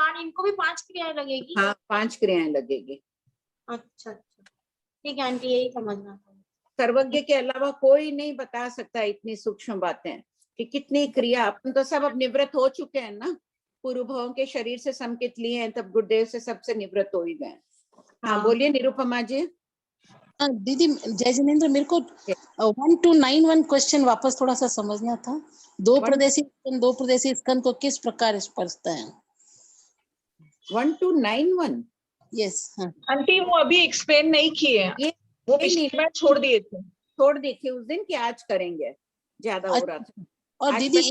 बाण, इनको भी 5 क्रियाएं लगेगी? हाँ, 5 क्रियाएं लगेगी। अच्छा अच्छा, ठीक है आंटी, यही समझना था। सर्वज्ञ के अलावा कोई नहीं बता सकता इतनी सूक्ष्म बातें कि कितनी क्रिया। अपन तो सब अब निवृत्त हो चुके हैं ना, पूर्व भवों के शरीर से संकेत लिए हैं, तब गुरुदेव से सबसे निवृत्त हो ही गए। हाँ, बोलिए निरुपमा जी। दीदी जय जिनेन्द्र, मेरे को 1291 क्वेश्चन वापस थोड़ा सा समझना था। दो प्रदेशी स्कंद को किस प्रकार स्पर्शता है? 1291 यस। आंटी वो अभी एक्सप्लेन नहीं किए, वो पिछली बार छोड़ दिए थे। छोड़ दी थी उस दिन कि आज करेंगे, ज्यादा हो रहा था। और दीदी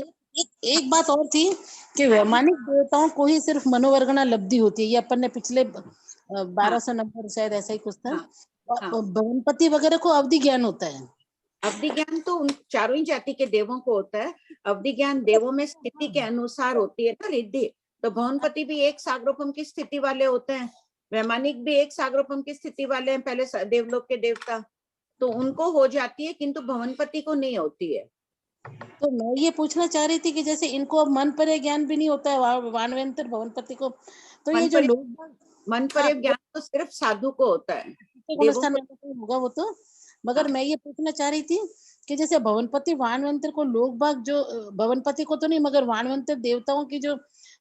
एक बात और थी कि वैमानिक देवताओं को ही सिर्फ मनोवर्गणा लब्धि होती है, ये अपन ने पिछले 1200 नंबर शायद ऐसा ही कुछ था। भवनपति वगैरह को अवधि ज्ञान होता है। अवधि ज्ञान तो उन चारों ही जाति के देवों को होता है। अवधि ज्ञान देवों में स्थिति के अनुसार होती है ना रिद्धि। तो भवनपति भी एक साग्रोपम की स्थिति वाले होते हैं, वैमानिक भी एक साग्रोपम की स्थिति वाले हैं, पहले देवलोक के देवता, तो उनको हो जाती है, किंतु भवनपति को नहीं होती है। तो मैं ये पूछना चाह रही थी कि जैसे इनको अब मन पर ज्ञान भी नहीं होता है वानवेंतर भवनपति को, तो ये जो लोग मन पर ज्ञान तो सिर्फ साधु को होता है, होगा वो तो। मगर मैं ये पूछना चाह रही थी कि जैसे भवनपति वानवंतर को लोग बाग जो, भवनपति को तो नहीं मगर वानवंतर देवताओं की जो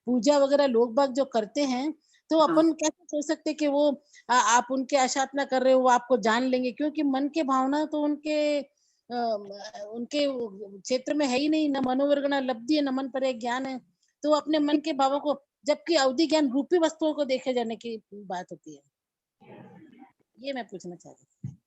पूजा वगैरह लोग बाग जो करते हैं, तो अपन कैसे सोच सकते कि वो आप उनके आशातना कर रहे हो, वो आपको जान लेंगे? क्योंकि मन के भावना तो उनके क्षेत्र में है ही नहीं, न मनोवर्गणा लब्धि है, न मन पर ज्ञान है। तो अपने मन के भावों को, जबकि अवधि ज्ञान रूपी वस्तुओं को देखे जाने की बात होती है, ये मैं पूछना चाह रही हूँ।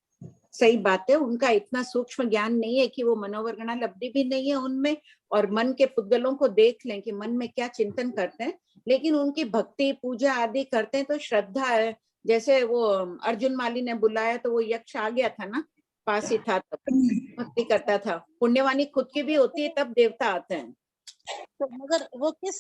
सही बात है, उनका इतना सूक्ष्म ज्ञान नहीं है कि वो मनोवर्गणा लब्धि भी नहीं है उनमें, और मन के पुद्गलों को देख लें कि मन में क्या चिंतन करते हैं, लेकिन उनकी भक्ति पूजा आदि करते हैं तो श्रद्धा है। जैसे वो अर्जुन माली ने बुलाया तो वो यक्ष आ गया था ना, पास ही था, तब भक्ति करता था। पुण्यवानी खुद की भी होती है तब देवता आते हैं। तो मगर वो किस,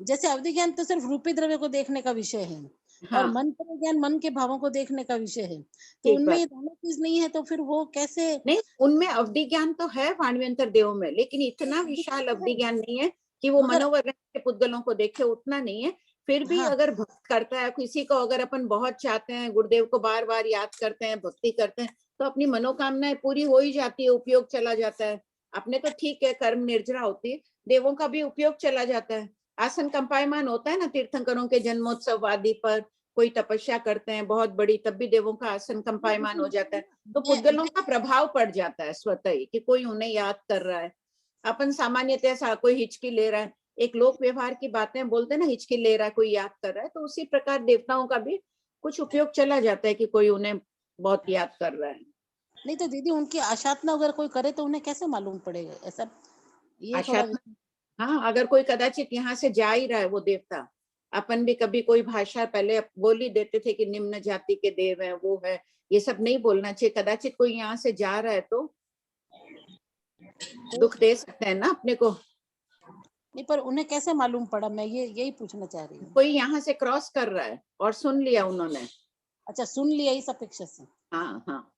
जैसे अवधि ज्ञान तो सिर्फ रूपी द्रव्य को देखने का विषय है, और मन पर ज्ञान मन के भावों को देखने का विषय है, तो उनमें ये दोनों चीज नहीं है, तो फिर वो कैसे? नहीं, उनमें अवधि ज्ञान तो है वाणव्यंतर देवों में, लेकिन इतना विशाल अवधि ज्ञान नहीं है कि वो मनोवर्गण के पुद्गलों को देखे, उतना नहीं है। फिर भी अगर भक्त करता है किसी को, अगर अपन बहुत चाहते हैं, गुरुदेव को बार बार याद करते हैं, भक्ति करते हैं, तो अपनी मनोकामनाएं पूरी हो ही जाती है, उपयोग चला जाता है। अपने तो ठीक है कर्म निर्जरा होती है, देवों का भी उपयोग चला जाता है। आसन कंपायमान होता है ना तीर्थंकरों के जन्मोत्सव आदि पर, कोई तपस्या करते हैं बहुत बड़ी, तब भी देवों का आसन कंपायमान हो जाता है, तो पुद्गलों का प्रभाव पड़ जाता है स्वतः ही कि कोई उन्हें याद कर रहा है। अपन सामान्यतः कोई हिचकी ले रहा है, एक लोक व्यवहार की बातें बोलते हैं ना, हिचकी ले रहा है, कोई याद कर रहा है, तो उसी प्रकार देवताओं का भी कुछ उपयोग चला जाता है कि कोई उन्हें बहुत याद कर रहा है। नहीं तो दीदी उनकी आशातना अगर कोई करे तो उन्हें कैसे मालूम पड़ेगा ऐसा? ये हाँ, अगर कोई कदाचित यहाँ से जा ही रहा है वो देवता, अपन भी कभी कोई भाषा पहले बोल ही देते थे कि निम्न जाति के देव है, वो है, ये सब नहीं बोलना चाहिए। कदाचित कोई यहाँ से जा रहा है तो दुख दे सकते हैं ना अपने को। नहीं, पर उन्हें कैसे मालूम पड़ा, मैं यही पूछना चाह रही हूँ। कोई यहाँ से क्रॉस कर रहा है और सुन लिया उन्होंने। अच्छा, सुन लिया इस अपेक्षा से। हाँ हाँ,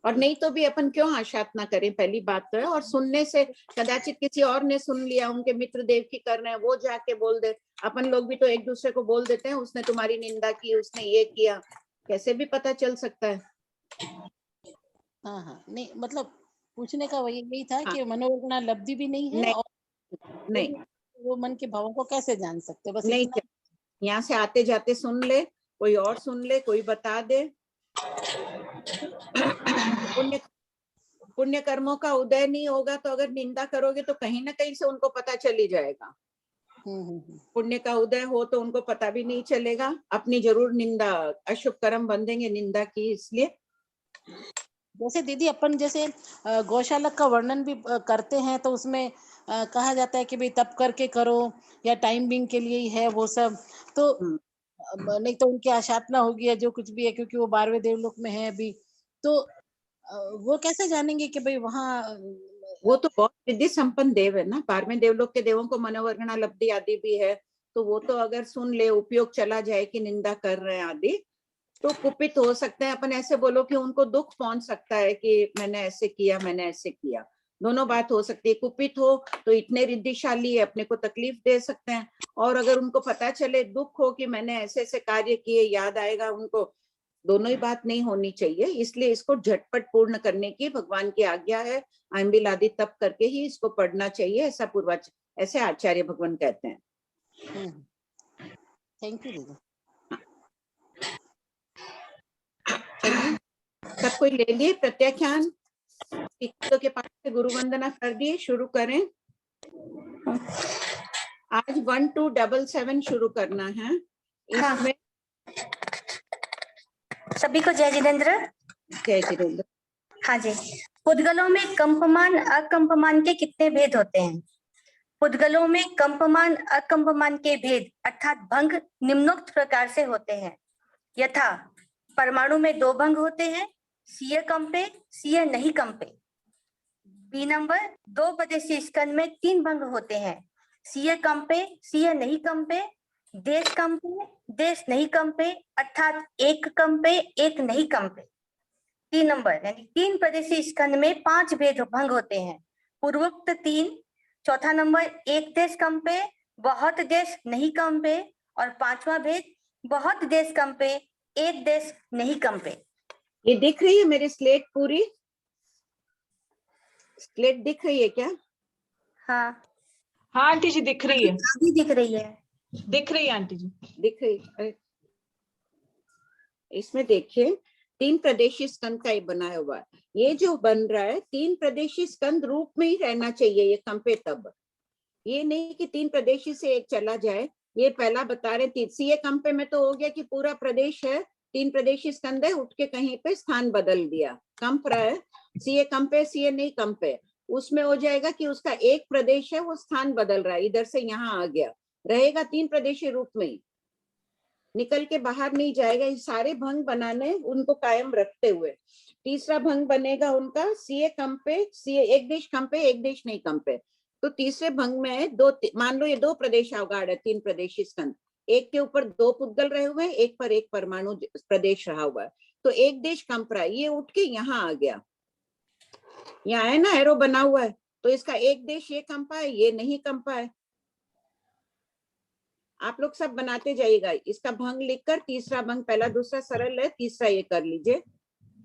और नहीं तो भी अपन क्यों आशातना करें, पहली बात तो है। और सुनने से कदाचित किसी और ने सुन लिया, उनके मित्र देव की कर रहे हैं, वो जाके बोल दे। अपन लोग भी तो एक दूसरे को बोल देते हैं, उसने तुम्हारी निंदा की, उसने ये किया, कैसे भी पता चल सकता है। हाँ हाँ, नहीं मतलब पूछने का वही यही था कि मनोवर्गणा लब्धि भी नहीं है, और नहीं वो मन के भावों को कैसे जान सकते? बस नहीं, यहाँ से आते जाते सुन ले, कोई और सुन ले, कोई बता दे। पुण्य कर्मों का उदय नहीं होगा तो अगर निंदा करोगे तो कहीं ना कहीं से उनको पता चल ही जाएगा। पुण्य का उदय हो तो उनको पता भी नहीं चलेगा, अपनी जरूर निंदा, अशुभ कर्म बंधेंगे निंदा की। इसलिए जैसे दीदी अपन जैसे गौशाला का वर्णन भी करते हैं, तो उसमें कहा जाता है कि भाई तप करके करो या टाइम बिंग के लिए ही है वो सब, तो नहीं तो उनकी आशातना होगी या जो कुछ भी है, क्योंकि वो 12वें देवलोक में है अभी, तो वो कैसे जानेंगे कि भाई वहाँ? वो तो बहुत सिद्धि संपन्न देव है ना, 12वें देवलोक के देवों को मनोवर्गणा लब्धि आदि भी है, तो वो तो अगर सुन ले, उपयोग चला जाए कि निंदा कर रहे हैं आदि, तो कुपित हो सकते हैं। अपन ऐसे बोलो कि उनको दुख पहुंच सकता है कि मैंने ऐसे किया, मैंने ऐसे किया, दोनों बात हो सकती है। कुपित हो तो इतने रिद्धिशाली है, अपने को तकलीफ दे सकते हैं, और अगर उनको पता चले, दुख हो कि मैंने ऐसे ऐसे कार्य किए, याद आएगा उनको, दोनों ही बात नहीं होनी चाहिए। इसलिए इसको झटपट पूर्ण करने की भगवान की आज्ञा है। आंबिल आदि तप करके ही इसको पढ़ना चाहिए, ऐसे आचार्य भगवान कहते हैं। थैंक यू दीदी। चलिए, सब कोई ले लिए प्रत्याख्यान, शिक्षकों के पास से गुरु वंदना कर दिए, शुरू करें। आज 1277 शुरू करना है। इसमें सभी को जय जितेंद्र। जय जितेंद्र। हाँ जी। पुद्गलों में कंपमान अकंपमान के कितने भेद होते हैं? पुद्गलों में कंपमान अकंपमान के भेद अर्थात भंग निम्नोक्त प्रकार से होते हैं। यथा परमाणु में 2 भंग होते हैं, सीय कंपे, सीय नहीं कंपे। बी नंबर 2 प्रदेशीय स्कंद में 3 भंग होते हैं, सीय कंपे, सीय नहीं कंपे, देश कंपे, देश नहीं कंपे, अर्थात 1 कंपे, 1 नहीं कंपे। 3 नंबर यानी 3 प्रदेशीय स्कंद में 5 भेद भंग होते हैं, पूर्वोक्त 3। चौथा नंबर 1 देश कंपे, बहुत देश नहीं कंपे, और 5वां भेद बहुत देश कंपे, 1 देश नहीं कंपे। ये दिख रही है मेरी स्लेट पूरी? स्लेट दिख रही है क्या? हाँ हाँ आंटी जी दिख रही है, अभी दिख रही है। दिख रही है आंटी जी, दिख रही है। इसमें देखिए 3 प्रदेशी स्कंद का ये बनाया हुआ है। ये जो बन रहा है 3 प्रदेशी स्कंद रूप में ही रहना चाहिए, ये कंपे तब, ये नहीं कि 3 प्रदेशी से एक चला जाए। ये पहला बता रहे सीए कंपे में तो हो गया कि पूरा प्रदेश है, 3 प्रदेशी स्कंद है, उठ के कहीं पे स्थान बदल दिया, कंप रहा है। सीए कंपे, सीए नहीं कंपे, उसमें हो जाएगा कि उसका एक प्रदेश है वो स्थान बदल रहा है, इधर से यहाँ आ गया, रहेगा 3 प्रदेशी रूप में ही, निकल के बाहर नहीं जाएगा। ये सारे भंग बनाने उनको कायम रखते हुए। तीसरा भंग बनेगा उनका सीए कंपे, सीए एक देश कंपे, एक देश नहीं कंपे। तो तीसरे भंग में मान लो ये 2 प्रदेश अवगाढ़ है, 3 प्रदेशी स्कंद, एक के ऊपर 2 पुद्गल रहे हुए हैं, एक पर एक परमाणु प्रदेश रहा हुआ है, तो एक देश कंप रहा है, ये उठ के यहाँ आ गया, यहाँ है ना एरो बना हुआ है, तो इसका एक देश ये कंपा है, ये नहीं कंपा है। आप लोग सब बनाते जाइएगा, इसका भंग लिखकर तीसरा भंग, पहला दूसरा सरल है, तीसरा ये कर लीजिए,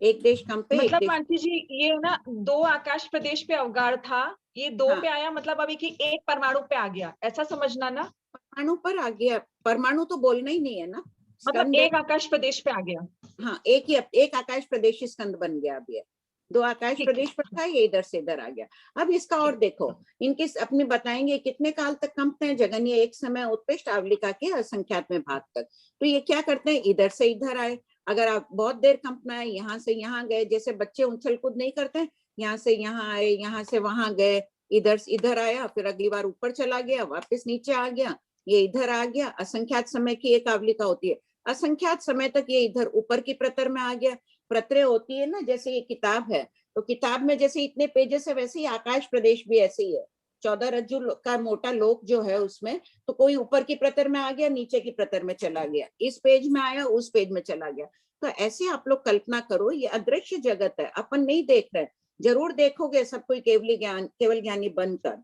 एक देश कंपे, एक मतलब देश। आंटी जी ये ना 2 आकाश प्रदेश पे अवगाढ़ था, ये 2 हाँ। पे आया, मतलब अभी कि 1 परमाणु पे आ गया, ऐसा समझना ना? परमाणु पर आ गया, परमाणु तो बोलना ही नहीं है ना, मतलब स्कंद 1 आकाश प्रदेश पे आ गया। हाँ, एक आकाश प्रदेश स्कंद बन गया। अब ये 2 आकाश ठीक प्रदेश पर था, ये इधर से इधर आ गया। अब इसका और देखो, इनके अपने बताएंगे कितने काल तक कंपते हैं, जगन्य एक समय उत्कृष्ट आवलिका के असंख्यात में भाग तक। तो ये क्या करते हैं, इधर से इधर आए, अगर आप बहुत देर कंपना है, यहाँ से यहाँ गए, जैसे बच्चे उछल कूद नहीं करते, यहाँ से यहाँ आए, यहाँ से वहां गए, इधर से इधर आया, फिर अगली बार ऊपर चला गया, वापस नीचे आ गया, ये इधर आ गया। असंख्यात समय की एक आवलिका होती है, असंख्यात समय तक ये इधर ऊपर की प्रतर में आ गया। प्रतरे होती है ना, जैसे ये किताब है, तो किताब में जैसे इतने पेजेस है, वैसे ही आकाश प्रदेश भी ऐसे ही है, 14 रज्जु का मोटा लोक जो है उसमें, तो कोई ऊपर की प्रतर में आ गया, नीचे की प्रतर में चला गया, इस पेज में आया, उस पेज में चला गया। तो ऐसे आप लोग कल्पना करो, ये अदृश्य जगत है, अपन नहीं देख रहे, जरूर देखोगे सब कोई केवल ज्ञानी बनकर,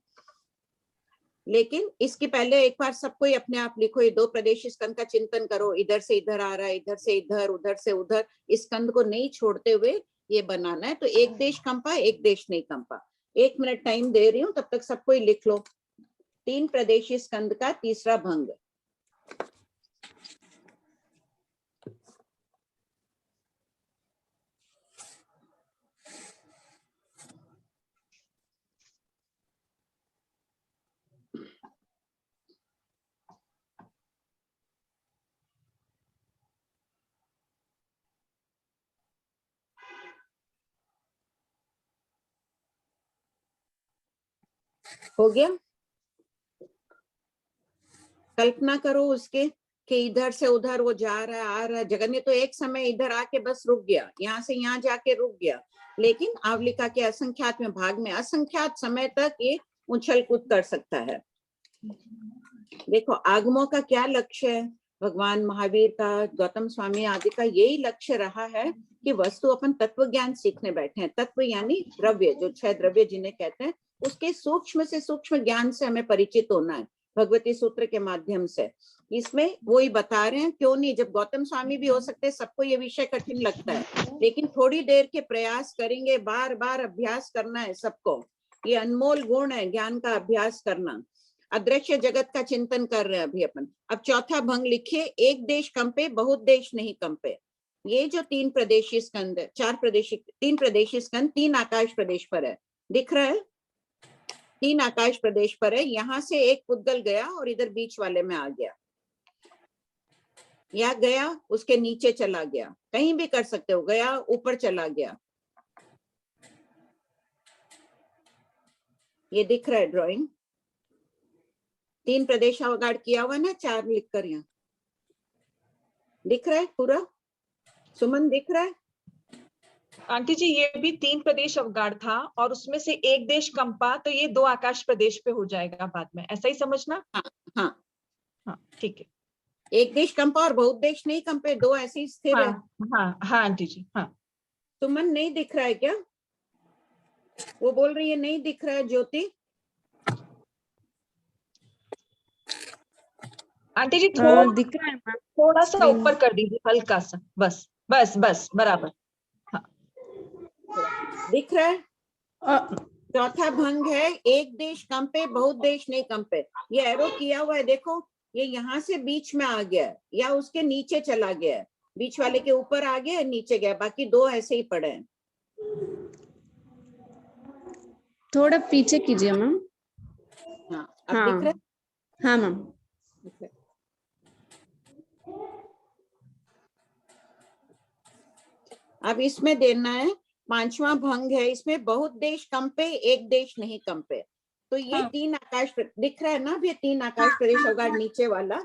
लेकिन इसके पहले एक बार सबको अपने आप लिखो, ये 2 प्रदेश स्कंद का चिंतन करो, इधर से इधर आ रहा है, इधर से इधर, उधर से उधर, इस स्कंद को नहीं छोड़ते हुए ये बनाना है। तो एक देश कंपा, एक देश नहीं कंपा। 1 मिनट टाइम दे रही हूँ, तब तक सबको लिख लो। 3 प्रदेशी स्कंद का तीसरा भंग। हो गया? कल्पना करो उसके कि इधर से उधर वो जा रहा है, आ रहा है। जगन्य तो एक समय इधर आके बस रुक गया, यहाँ से यहाँ जाके रुक गया, लेकिन आवलिका के असंख्यात में भाग में असंख्यात समय तक ये उछल कूद कर सकता है। देखो आगमों का क्या लक्ष्य है, भगवान महावीर का, गौतम स्वामी आदि का यही लक्ष्य रहा है कि वस्तु अपन तत्व ज्ञान सीखने बैठे हैं। तत्व यानी द्रव्य, जो 6 द्रव्य जिन्हें कहते हैं, उसके सूक्ष्म से सूक्ष्म ज्ञान से हमें परिचित होना है भगवती सूत्र के माध्यम से। इसमें वही बता रहे हैं, क्यों नहीं, जब गौतम स्वामी भी हो सकते हैं, सबको ये विषय कठिन लगता है, लेकिन थोड़ी देर के प्रयास करेंगे, बार बार अभ्यास करना है सबको। ये अनमोल गुण है ज्ञान का अभ्यास करना। अदृश्य जगत का चिंतन कर रहे हैं अभी अपन। अब चौथा भंग लिखिए, एक देश कंपे बहुत देश नहीं कंपे। ये जो 3 प्रदेशी स्कंद है, 3 प्रदेशी स्कंद 3 आकाश प्रदेश पर है, दिख रहा है, 3 आकाश प्रदेश पर है। यहाँ से एक पुद्गल गया और इधर बीच वाले में आ गया, या गया उसके नीचे चला गया, कहीं भी कर सकते हो, गया ऊपर चला गया, ये दिख रहा है ड्राइंग। 3 प्रदेश अवगाढ़ किया हुआ ना, 4 लिखकर, यहाँ दिख रहा है पूरा, सुमन दिख रहा है? आंटी जी ये भी 3 प्रदेश अवगाढ़ था और उसमें से एक देश कंपा, तो ये 2 आकाश प्रदेश पे हो जाएगा बाद में, ऐसा ही समझना। हाँ हाँ ठीक है। एक देश कंपा और बहुत देश नहीं कंपे, 2 ऐसे ही स्थिर है। हाँ हाँ आंटी जी हाँ। सुमन नहीं दिख रहा है क्या? वो बोल रही है नहीं दिख रहा है। ज्योति? आंटी जी दिख रहा है मैम। थोड़ा सा ऊपर कर दीजिए, हल्का सा, बस बस बस बराबर। हाँ दिख रहा है? चौथा भंग है, एक देश कंपे बहुत देश नहीं कंपे। ये एरो किया हुआ है, देखो, ये यहाँ से बीच में आ गया या उसके नीचे चला गया, बीच वाले के ऊपर आ गया, नीचे गया, बाकी 2 ऐसे ही पड़े हैं। थोड़ा पीछे कीजिए मैम। हाँ अब दिख रहा है? हाँ मैम। अब इसमें देना है 5वां भंग है, इसमें बहुत देश कंपे एक देश नहीं कंपे। तो ये 3 आकाश दिख रहा है ना, ये 3 आकाश प्रदेश अवगाढ़ नीचे वाला,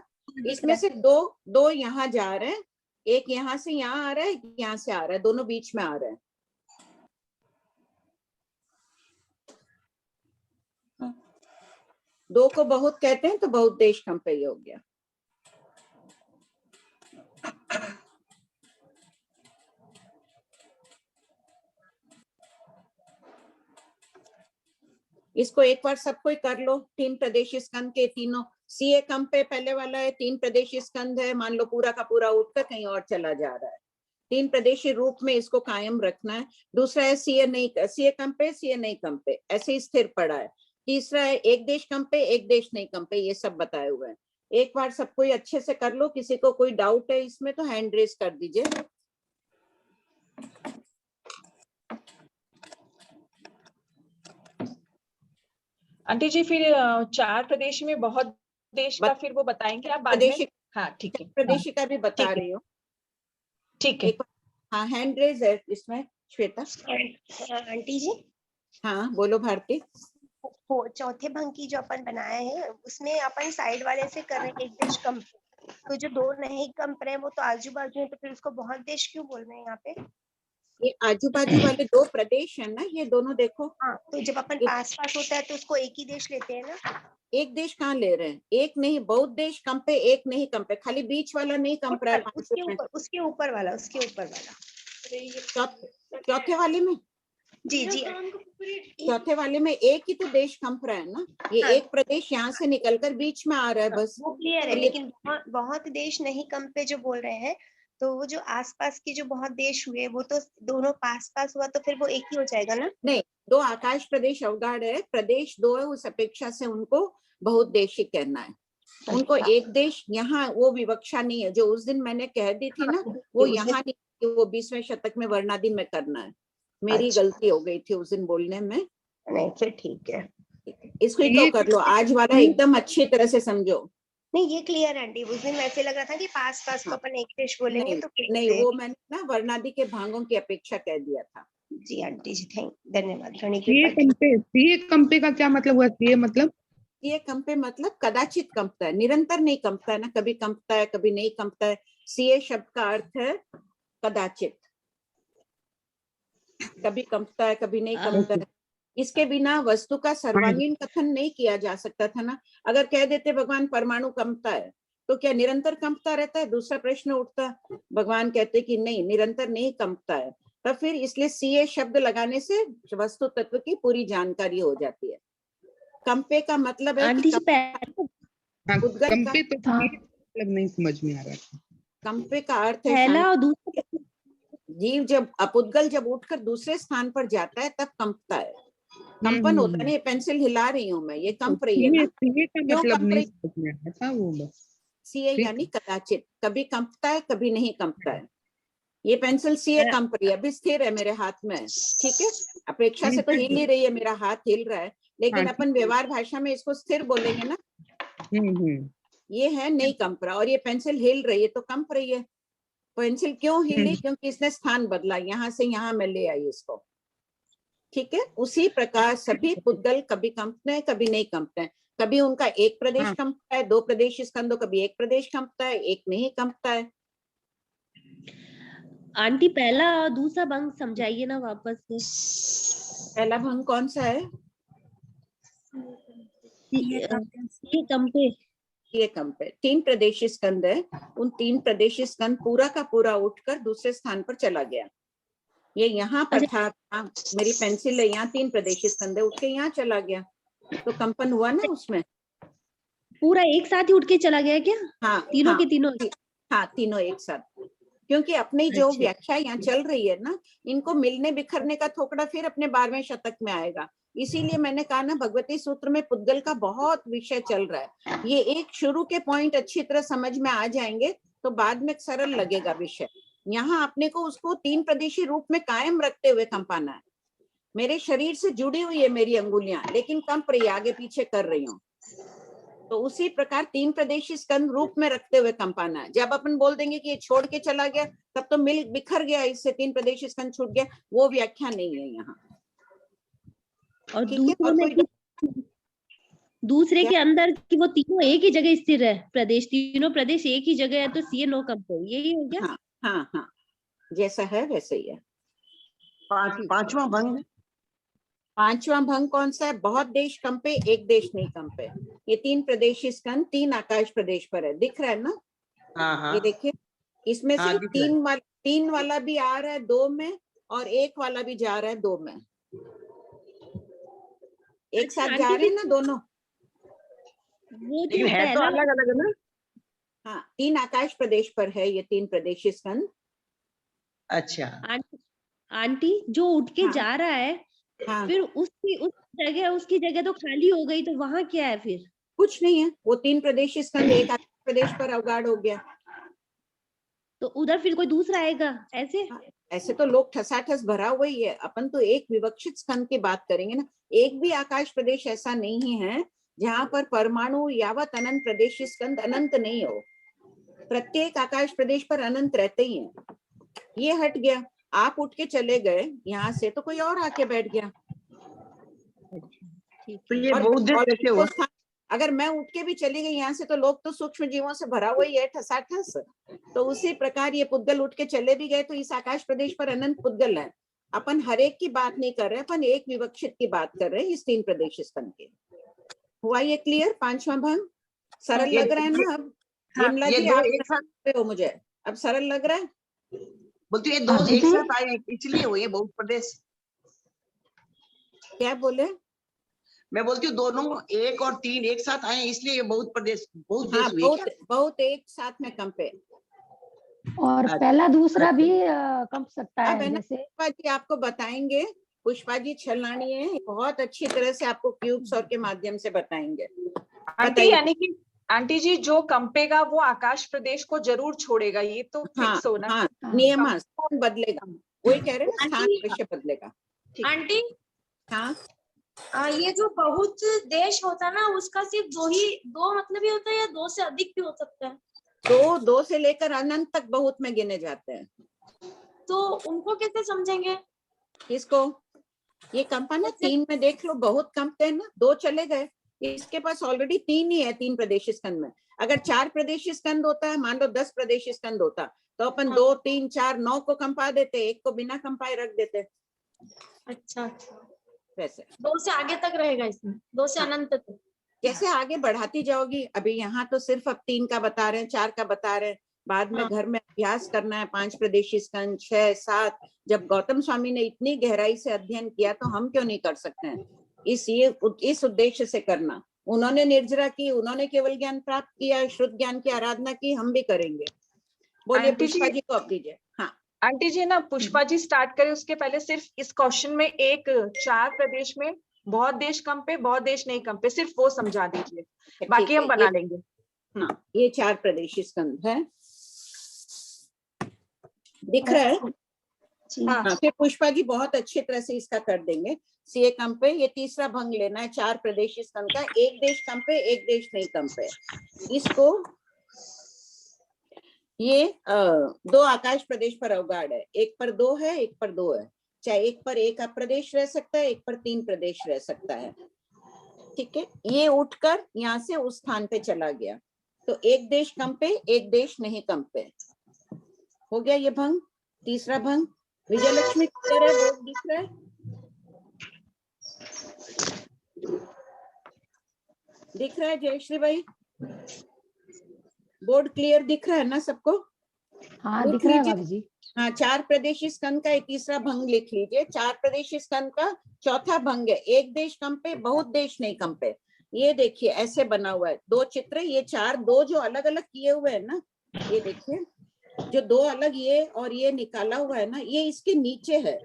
इसमें से दो यहाँ जा रहे हैं, एक यहाँ से यहाँ आ रहा है, यहाँ से आ रहा है, दोनों बीच में आ रहे हैं। दो को बहुत कहते हैं तो बहुत देश कंपे ही हो गया। इसको एक बार सबको कर लो। 3 प्रदेशी स्कंद के तीनों, सीए कंपे पहले वाला है, 3 प्रदेशी स्कंद है, मान लो पूरा का पूरा उठकर कहीं और चला जा रहा है, 3 प्रदेशी रूप में इसको कायम रखना है। दूसरा है सीए नहीं, सीए कंपे सीए नहीं कंपे, ऐसे ही स्थिर पड़ा है। तीसरा है एक देश कंपे एक देश नहीं कंपे, ये सब बताए हुए हैं। एक बार सबको अच्छे से कर लो। किसी को कोई डाउट है इसमें तो हैंड रेज कर दीजिए। आंटी जी फिर 4 प्रदेश में बहुत देश का फिर वो बताएंगे आप बाद में? हाँ ठीक है, प्रदेशी का भी बता रही हूँ। ठीक है। हाँ हैंड रेज है इसमें, श्वेता। आंटी जी हाँ बोलो भारती। चौथे भंग की जो अपन बनाया है उसमें अपन साइड वाले से कर रहे हैं एक देश कम, तो जो 2 नहीं कम रहे वो तो आजू बाजू है, तो फिर उसको बहुत देश क्यों बोल रहे हैं यहाँ पे? ये आजू बाजू वाले 2 प्रदेश है ना, ये दोनों देखो। हाँ तो जब अपन पास पास होता है तो उसको एक ही देश लेते हैं ना। एक देश कहाँ ले रहे हैं? एक नहीं, बहुत देश कंपे एक नहीं कंपे, खाली बीच वाला नहीं कंप रहा है। उसके ऊपर वाला चौथे वाले में जी चौथे वाले में एक ही तो देश कंप रहा है ना। ये हाँ। एक प्रदेश यहाँ से निकलकर बीच में आ रहा है बस, वो क्लियर है, लेकिन बहुत देश नहीं कंपे जो बोल रहे हैं, तो वो जो आसपास के जो बहुत देश हुए वो तो दोनों पास पास हुआ, तो फिर वो एक ही हो जाएगा ना। नहीं, 2 आकाश प्रदेश अवगाढ़ है, प्रदेश 2 है, उस अपेक्षा से उनको बहुत देशी कहना है। उनको एक देश यहाँ वो विवक्षा नहीं है, जो उस दिन मैंने कह दी थी ना, वो यहाँ नहीं, वो 20वें शतक में वर्णादि में करना है। मेरी गलती हो गई थी उस दिन बोलने में। नहीं फिर ठीक है, इसको तो कर लो, आज वाला एकदम अच्छी तरह से समझो। नहीं ये क्लियर आंटी, उस दिन वैसे लग रहा था कि पास पास को अपन एक देश बोलेंगे तो नहीं, वो मैंने ना वर्णादि के भागों की अपेक्षा कह दिया था। जी आंटी जी धन्यवाद। सीए कंपे का क्या मतलब हुआ? सीए मतलब ये कंपे मतलब कदाचित कंपता है, निरंतर नहीं कंपता है ना, कभी कंपता है कभी नहीं कंपता है। सीए शब्द का अर्थ है कदाचित, कभी कंपता है कभी नहीं कंपता है। इसके बिना वस्तु का सर्वांगीण कथन नहीं किया जा सकता था ना। अगर कह देते भगवान परमाणु कंपता है तो क्या निरंतर कंपता रहता है? दूसरा प्रश्न उठता। भगवान कहते कि नहीं, निरंतर नहीं कंपता है। तब फिर इसलिए CA शब्द लगाने से वस्तु तत्व की पूरी जानकारी हो जाती है। कंपे का मतलब है कि हाँ, उद्गत कंपे तो हाँ। मतलब नहीं समझ में आ रहा था। कंपे का अर्थ है पहला और शांति। दूसरा जीव जब अपुद्गल जब उठकर दूसरे स्थान पर जाता है तब कंपता है। कंपन होता नहीं। पेंसिल हिला रही हूँ मैं, ये कंप रही है ना। सीए का क्यों मतलब कंप नहीं रही? समझ में आ रहा था वो बस। CA ठीक। यानी कदाचित, कभी कंपता है कभी नहीं कंपता है। ये पेंसिल CA कंप रही है, अभी स्थिर है मेरे हाथ में, ठीक है। अपेक्षा से तो हिल ही रही है, मेरा हाथ हिल रहा है, लेकिन हाँ, अपन व्यवहार भाषा में इसको स्थिर बोलेंगे ना। ये है नहीं कंप रहा, और ये पेंसिल हिल रही है तो कंप रही है। पेंसिल क्यों हिली? क्योंकि इसने स्थान बदला, यहाँ से यहाँ में ले आई इसको, ठीक है। उसी प्रकार सभी पुद्गल कभी कंपते हैं कभी नहीं कंपते हैं। कभी उनका एक प्रदेश हाँ। कंपता है, 2 प्रदेश स्कंदों, कभी एक प्रदेश कंपता है, एक नहीं कंपता है। आंटी पहला और दूसरा भंग समझाइए ना वापस से। पहला भंग कौन सा है? ये कंपे। ये कंपे 3 प्रदेश स्कंद है। उन 3 प्रदेश स्कंद पूरा का पूरा उठकर दूसरे स्थान पर चला गया। ये यहाँ पर था, मेरी पेंसिल है, यहाँ 3 प्रदेश स्कंद है, उठ के यहाँ चला गया, तो कंपन हुआ ना उसमें। पूरा एक साथ ही उठ के चला गया क्या? हाँ, तीनों हाँ, के तीनों? हाँ, तीनों एक साथ। क्योंकि अपनी जो व्याख्या यहाँ चल रही है ना, इनको मिलने बिखरने का थोकड़ा फिर अपने 12वें शतक में आएगा। इसीलिए मैंने कहा ना, भगवती सूत्र में पुद्गल का बहुत विषय चल रहा है। ये एक शुरू के पॉइंट अच्छी तरह समझ में आ जाएंगे तो बाद में सरल लगेगा विषय। यहाँ अपने को उसको 3 प्रदेशी रूप में कायम रखते हुए कंपाना है। मेरे शरीर से जुड़ी हुई है मेरी अंगुलियां, लेकिन कंप रही, आगे पीछे कर रही हूँ। तो उसी प्रकार 3 प्रदेशी स्कंद रूप में रखते हुए कंपाना है। जब अपन बोल देंगे कि ये छोड़ के चला गया, तब तो मिल बिखर गया, इससे 3 प्रदेशी स्कंद छूट गया, वो व्याख्या नहीं है यहाँ। और क्या? दूसरे के अंदर कि वो तीनों एक ही जगह स्थिर है, प्रदेश, तीनों प्रदेश एक ही जगह है, तो CA नो कंपे, यही हो गया। हाँ, हाँ, हाँ, जैसा है वैसे ही है। पांचवा भंग। पांचवा भंग कौन सा है? बहुत देश कंपे, एक देश नहीं कंपे। ये 3 प्रदेश स्कंद 3 आकाश प्रदेश पर है, दिख रहा है ना? हाँ, हाँ। ये देखिए, इसमें हाँ, से दिख रहा है। 3 वाला भी आ रहा है 2 में, और 1 वाला भी जा रहा है 2 में। एक साथ जा रहे हैं ना दोनों। वो लेकिन है तो अलग अलग है ना। हाँ, 3 आकाश प्रदेश पर है ये 3 प्रदेश स्कंद। अच्छा। आंटी जो उठ के हाँ। जा रहा है, हाँ, फिर उसकी जगह तो खाली हो गई, तो वहां क्या है फिर? कुछ नहीं है, वो 3 प्रदेश स्कंद एक आकाश प्रदेश पर अवगाढ़ हो गया। तो उधर फिर कोई दूसरा आएगा ऐसे? ऐसे तो लोग ठसाठस भरा हुआ ही है। अपन तो एक विवक्षित स्कंद की बात करेंगे ना। एक भी आकाश प्रदेश ऐसा नहीं है जहां पर परमाणु यावत अनंत प्रदेश स्कंद अनंत नहीं हो। प्रत्येक आकाश प्रदेश पर अनंत रहते ही हैं। ये हट गया, आप उठ के चले गए यहाँ से, तो कोई और आके बैठ गया। तो ये बहुत देश कैसे हुआ? अगर मैं उठ के भी चली गई यहाँ से, तो लोग तो सूक्ष्म जीवों से भरा हुआ ही है ठसाठस। तो उसी प्रकार ये पुद्गल उठ के चले भी गए, तो इस आकाश प्रदेश पर अनंत पुद्गल है। अपन हर एक की बात नहीं कर रहे, अपन एक विवक्षित की बात कर रहे हैं, इस 3 प्रदेश स्कंद के। हुआ ये क्लियर? पांचवा भंग सरल लग रहा है ना अब? विमला जी, आप एक साथ हो, मुझे अब सरल लग रहा है? बोलती है 2 एक साथ आए इसलिए हुए बहुत प्रदेश। क्या बोले? मैं बोलती हूँ दोनों 1 और 3 एक साथ आए इसलिए ये बहुत प्रदेश, बहुत देश हुए क्या? बहुत एक साथ में कंपे। और पहला दूसरा भी कंप सकता अब है, है ना, जैसे पुष्पा जी आपको बताएंगे। पुष्पा जी छलनानी है, बहुत अच्छी तरह से आपको क्यूब्स और के माध्यम से बताएंगे। आंटी, यानी कि आंटी जी जो कंपेगा वो आकाश प्रदेश को जरूर छोड़ेगा, ये तो फिक्स होना। हाँ, नियम स्थान बदलेगा, वही कह रहे हैं, स्थान अवश्य बदलेगा। आंटी, हाँ, ये जो बहुत देश होता है ना, उसका सिर्फ 2 मतलब ही होता है, या 2 से अधिक भी हो सकता है? 2 से लेकर अनंत तक बहुत में गिने जाते हैं। तो उनको कैसे समझेंगे? इसको ये कंपा ना 3 में देख लो, बहुत कंपते हैं ना, 2 चले गए, इसके पास ऑलरेडी 3 ही है 3 प्रदेश स्कंद में। अगर 4 प्रदेश स्कंद होता है, मान लो 10 प्रदेश स्कंद होता, तो अपन 2, 3, 4, 9 को कंपा देते, 1 को बिना कंपाए रख देते। अच्छा, वैसे 2 से आगे तक रहेगा इसमें, 2 से अनंत तक। जैसे आगे बढ़ाती जाओगी, अभी यहाँ तो सिर्फ अब 3 का बता रहे हैं, 4 का बता रहे हैं, बाद में घर में अभ्यास करना है, 5 प्रदेशी स्कंद, 6, 7। जब गौतम स्वामी ने इतनी गहराई से अध्ययन किया तो हम क्यों नहीं कर सकते हैं? इस उद्देश्य से करना। उन्होंने निर्जरा की, उन्होंने केवल ज्ञान प्राप्त किया, शुद्ध ज्ञान की आराधना की, हम भी करेंगे। बोलिए पुष्पा जी को अब दीजिए। हाँ आंटी जी ना, पुष्पा जी स्टार्ट करें, उसके पहले सिर्फ इस क्वेश्चन में एक 4 प्रदेश में बहुत देश कम पे, बहुत देश नहीं कम पे, सिर्फ वो समझा दीजिए, बाकी हम बना लेंगे। हाँ, ये 4 प्रदेशी स्कंद है, दिख रहा है? हाँ, फिर पुष्पा जी बहुत अच्छी तरह से इसका कर देंगे। सीए कम पे, ये तीसरा भंग लेना है 4 प्रदेशी स्कंद का, एक देश कम पे, एक देश नहीं कम पे। इसको ये 2 आकाश प्रदेश पर अवगाढ़ है, एक पर 2 है, एक पर 2 है। चाहे एक पर 1 प्रदेश रह सकता है, एक पर 3 प्रदेश रह सकता है। ठीक है, ये उठकर यहाँ से उस स्थान पे चला गया, तो एक देश कम पे, एक देश नहीं कम पे। हो गया ये भंग, तीसरा भंग। विजयलक्ष्मी क्लियर है? बोर्ड दिख रहा है? दिख रहा है जयश्री भाई? बोर्ड क्लियर दिख रहा है ना सबको? हाँ दिख रहा है भाभी जी। हाँ, 4 प्रदेशी स्कंद का एक तीसरा भंग लिख लीजिए। 4 प्रदेशी स्कंद का चौथा भंग है, एक देश कम पे, बहुत देश नहीं कम पे। ये देखिए ऐसे बना हुआ है, 2 चित्र, ये 4, 2 जो अलग अलग किए हुए हैं ना, ये देखिए जो 2 अलग ये और ये निकाला हुआ है ना, ये इसके नीचे है।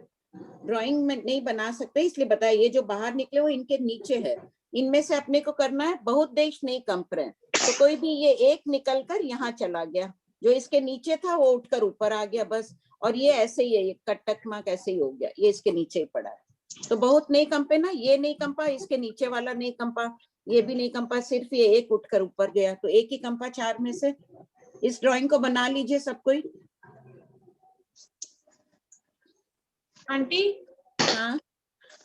ड्राइंग में नहीं बना सकते इसलिए बताया, ये जो बाहर निकले हुए इनके नीचे है। इनमें से अपने को करना है बहुत देश नहीं कम पे। तो कोई भी ये एक निकल कर यहाँ चला गया, जो इसके नीचे था वो उठकर ऊपर आ गया बस। और ये ऐसे ही है, ये कटक मार्क ऐसे ही हो गया, ये इसके नीचे ही पड़ा है। तो बहुत नहीं कंपे ना, ये नहीं कंपा, इसके नीचे वाला नहीं कंपा, ये भी नहीं कंपा, सिर्फ ये एक उठकर ऊपर गया, तो एक ही कंपा 4 में से। इस ड्राइंग को बना लीजिए सब कोई। आंटी हाँ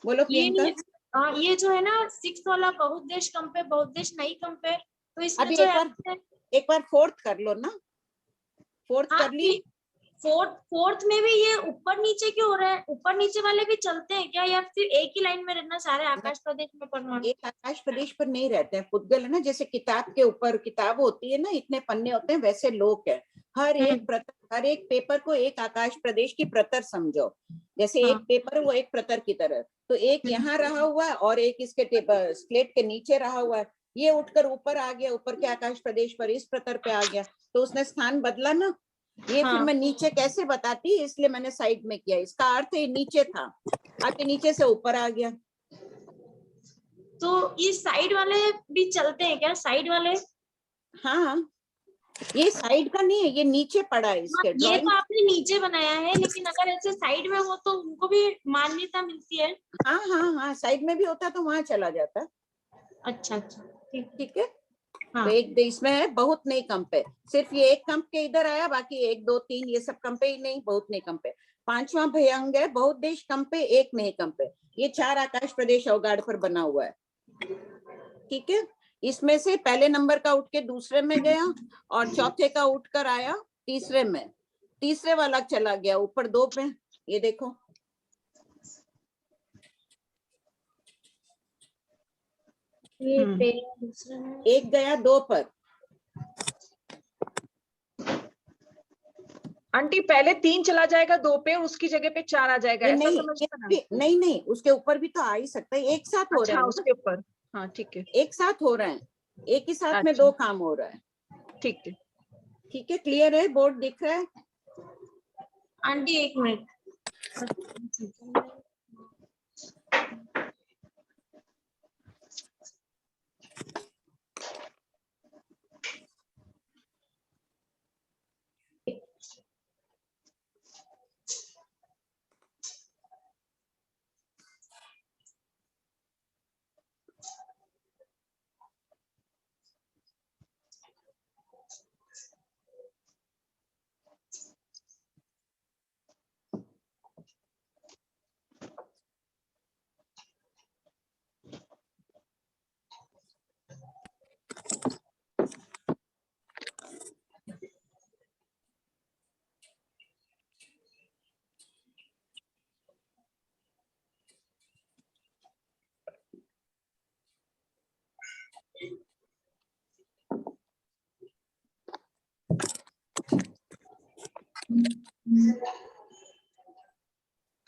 बोलो प्रियंका। ये जो है ना 6 वाला बहुत देश कम पे, बहुत देश नहीं कम पे, तो इसमें अभी जो एक बार 4th कर लो ना, 4th कर ली। फोर्थ में भी ये ऊपर नीचे क्यों हो रहा है? ऊपर नीचे वाले भी चलते हैं क्या, या फिर एक ही लाइन में रहना सारे आकाश प्रदेश में परमाणु? एक आकाश प्रदेश पर नहीं रहते हैं, पुद्गल है ना, जैसे किताब के ऊपर किताब होती है ना, इतने पन्ने होते हैं, वैसे लोग हैं। हर एक पेपर को एक आकाश प्रदेश की प्रतर समझो, जैसे एक पेपर वो एक प्रतर की तरह। तो एक यहाँ रहा हुआ है और एक इसके स्लेट के नीचे रहा हुआ है, ये उठकर ऊपर आ गया, ऊपर के आकाश प्रदेश पर इस प्रतर पे आ गया, तो उसने स्थान बदला ना। ये फिर मैं नीचे कैसे बताती, इसलिए मैंने साइड में किया। इसका अर्थ ये नीचे था, आके नीचे से ऊपर आ गया। तो ये साइड वाले भी चलते हैं क्या, साइड वाले? हाँ, ये साइड का नहीं है, ये नीचे पड़ा है इसके। ये तो आपने नीचे बनाया है, लेकिन अगर ऐसे साइड में हो तो उनको भी मान्यता मिलती है। हाँ हाँ हाँ, साइड में भी होता तो वहां चला जाता। अच्छा अच्छा, ठीक है। तो एक इसमें है बहुत नहीं कम पे, सिर्फ ये एक कम के इधर आया, बाकी 1 2 3 ये सब कम पे ही नहीं, बहुत नहीं कम पे। 5वां भयंग है बहुत देश कम पे, एक नहीं कम पे। ये 4 आकाश प्रदेश अवगाढ़ पर बना हुआ है। ठीक है, इसमें से पहले नंबर का उठ के दूसरे में गया, और चौथे का उठकर आया तीसरे में, तीसरे वाला चला गया ऊपर 2 पे। ये देखो, एक गया 2 पर। आंटी पहले 3 चला जाएगा 2 पे, उसकी जगह पे 4 आ जाएगा, ऐसा समझना ना? नहीं, उसके ऊपर भी तो आ ही सकता है, एक साथ हो रहा है। उसके ऊपर, हाँ ठीक है, एक साथ हो रहा है, एक ही साथ में 2 काम हो रहा है। ठीक है, ठीक है, क्लियर है? बोर्ड दिख रहा है? Aunty 1 minute.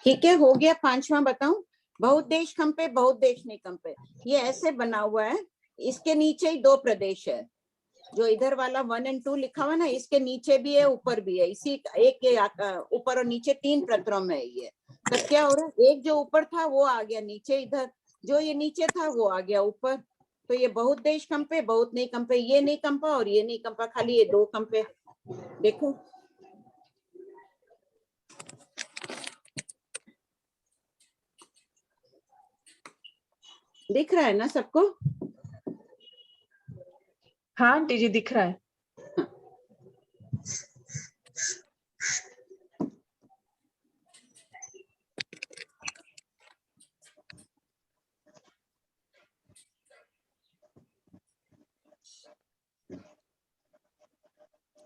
ठीक है, हो गया। 5वां बताऊं, बहुत देश कंपे बहुत देश नहीं कंपे। ये ऐसे बना हुआ है, इसके नीचे ही 2 प्रदेश है। जो इधर वाला 1 और 2 लिखा हुआ ना, इसके नीचे भी है ऊपर भी है। इसी एक के ऊपर और नीचे 3 प्रतरों में है ये। तो क्या हो रहा है, एक जो ऊपर था वो आ गया नीचे, इधर जो ये नीचे था वो आ गया ऊपर। तो ये बहुत देश कंपे बहुत नहीं कंपे, ये नहीं कंपा और ये नहीं कंपा, खाली ये 2 कंपे। देखो दिख रहा है ना सबको? हाँ आंटी जी दिख रहा है।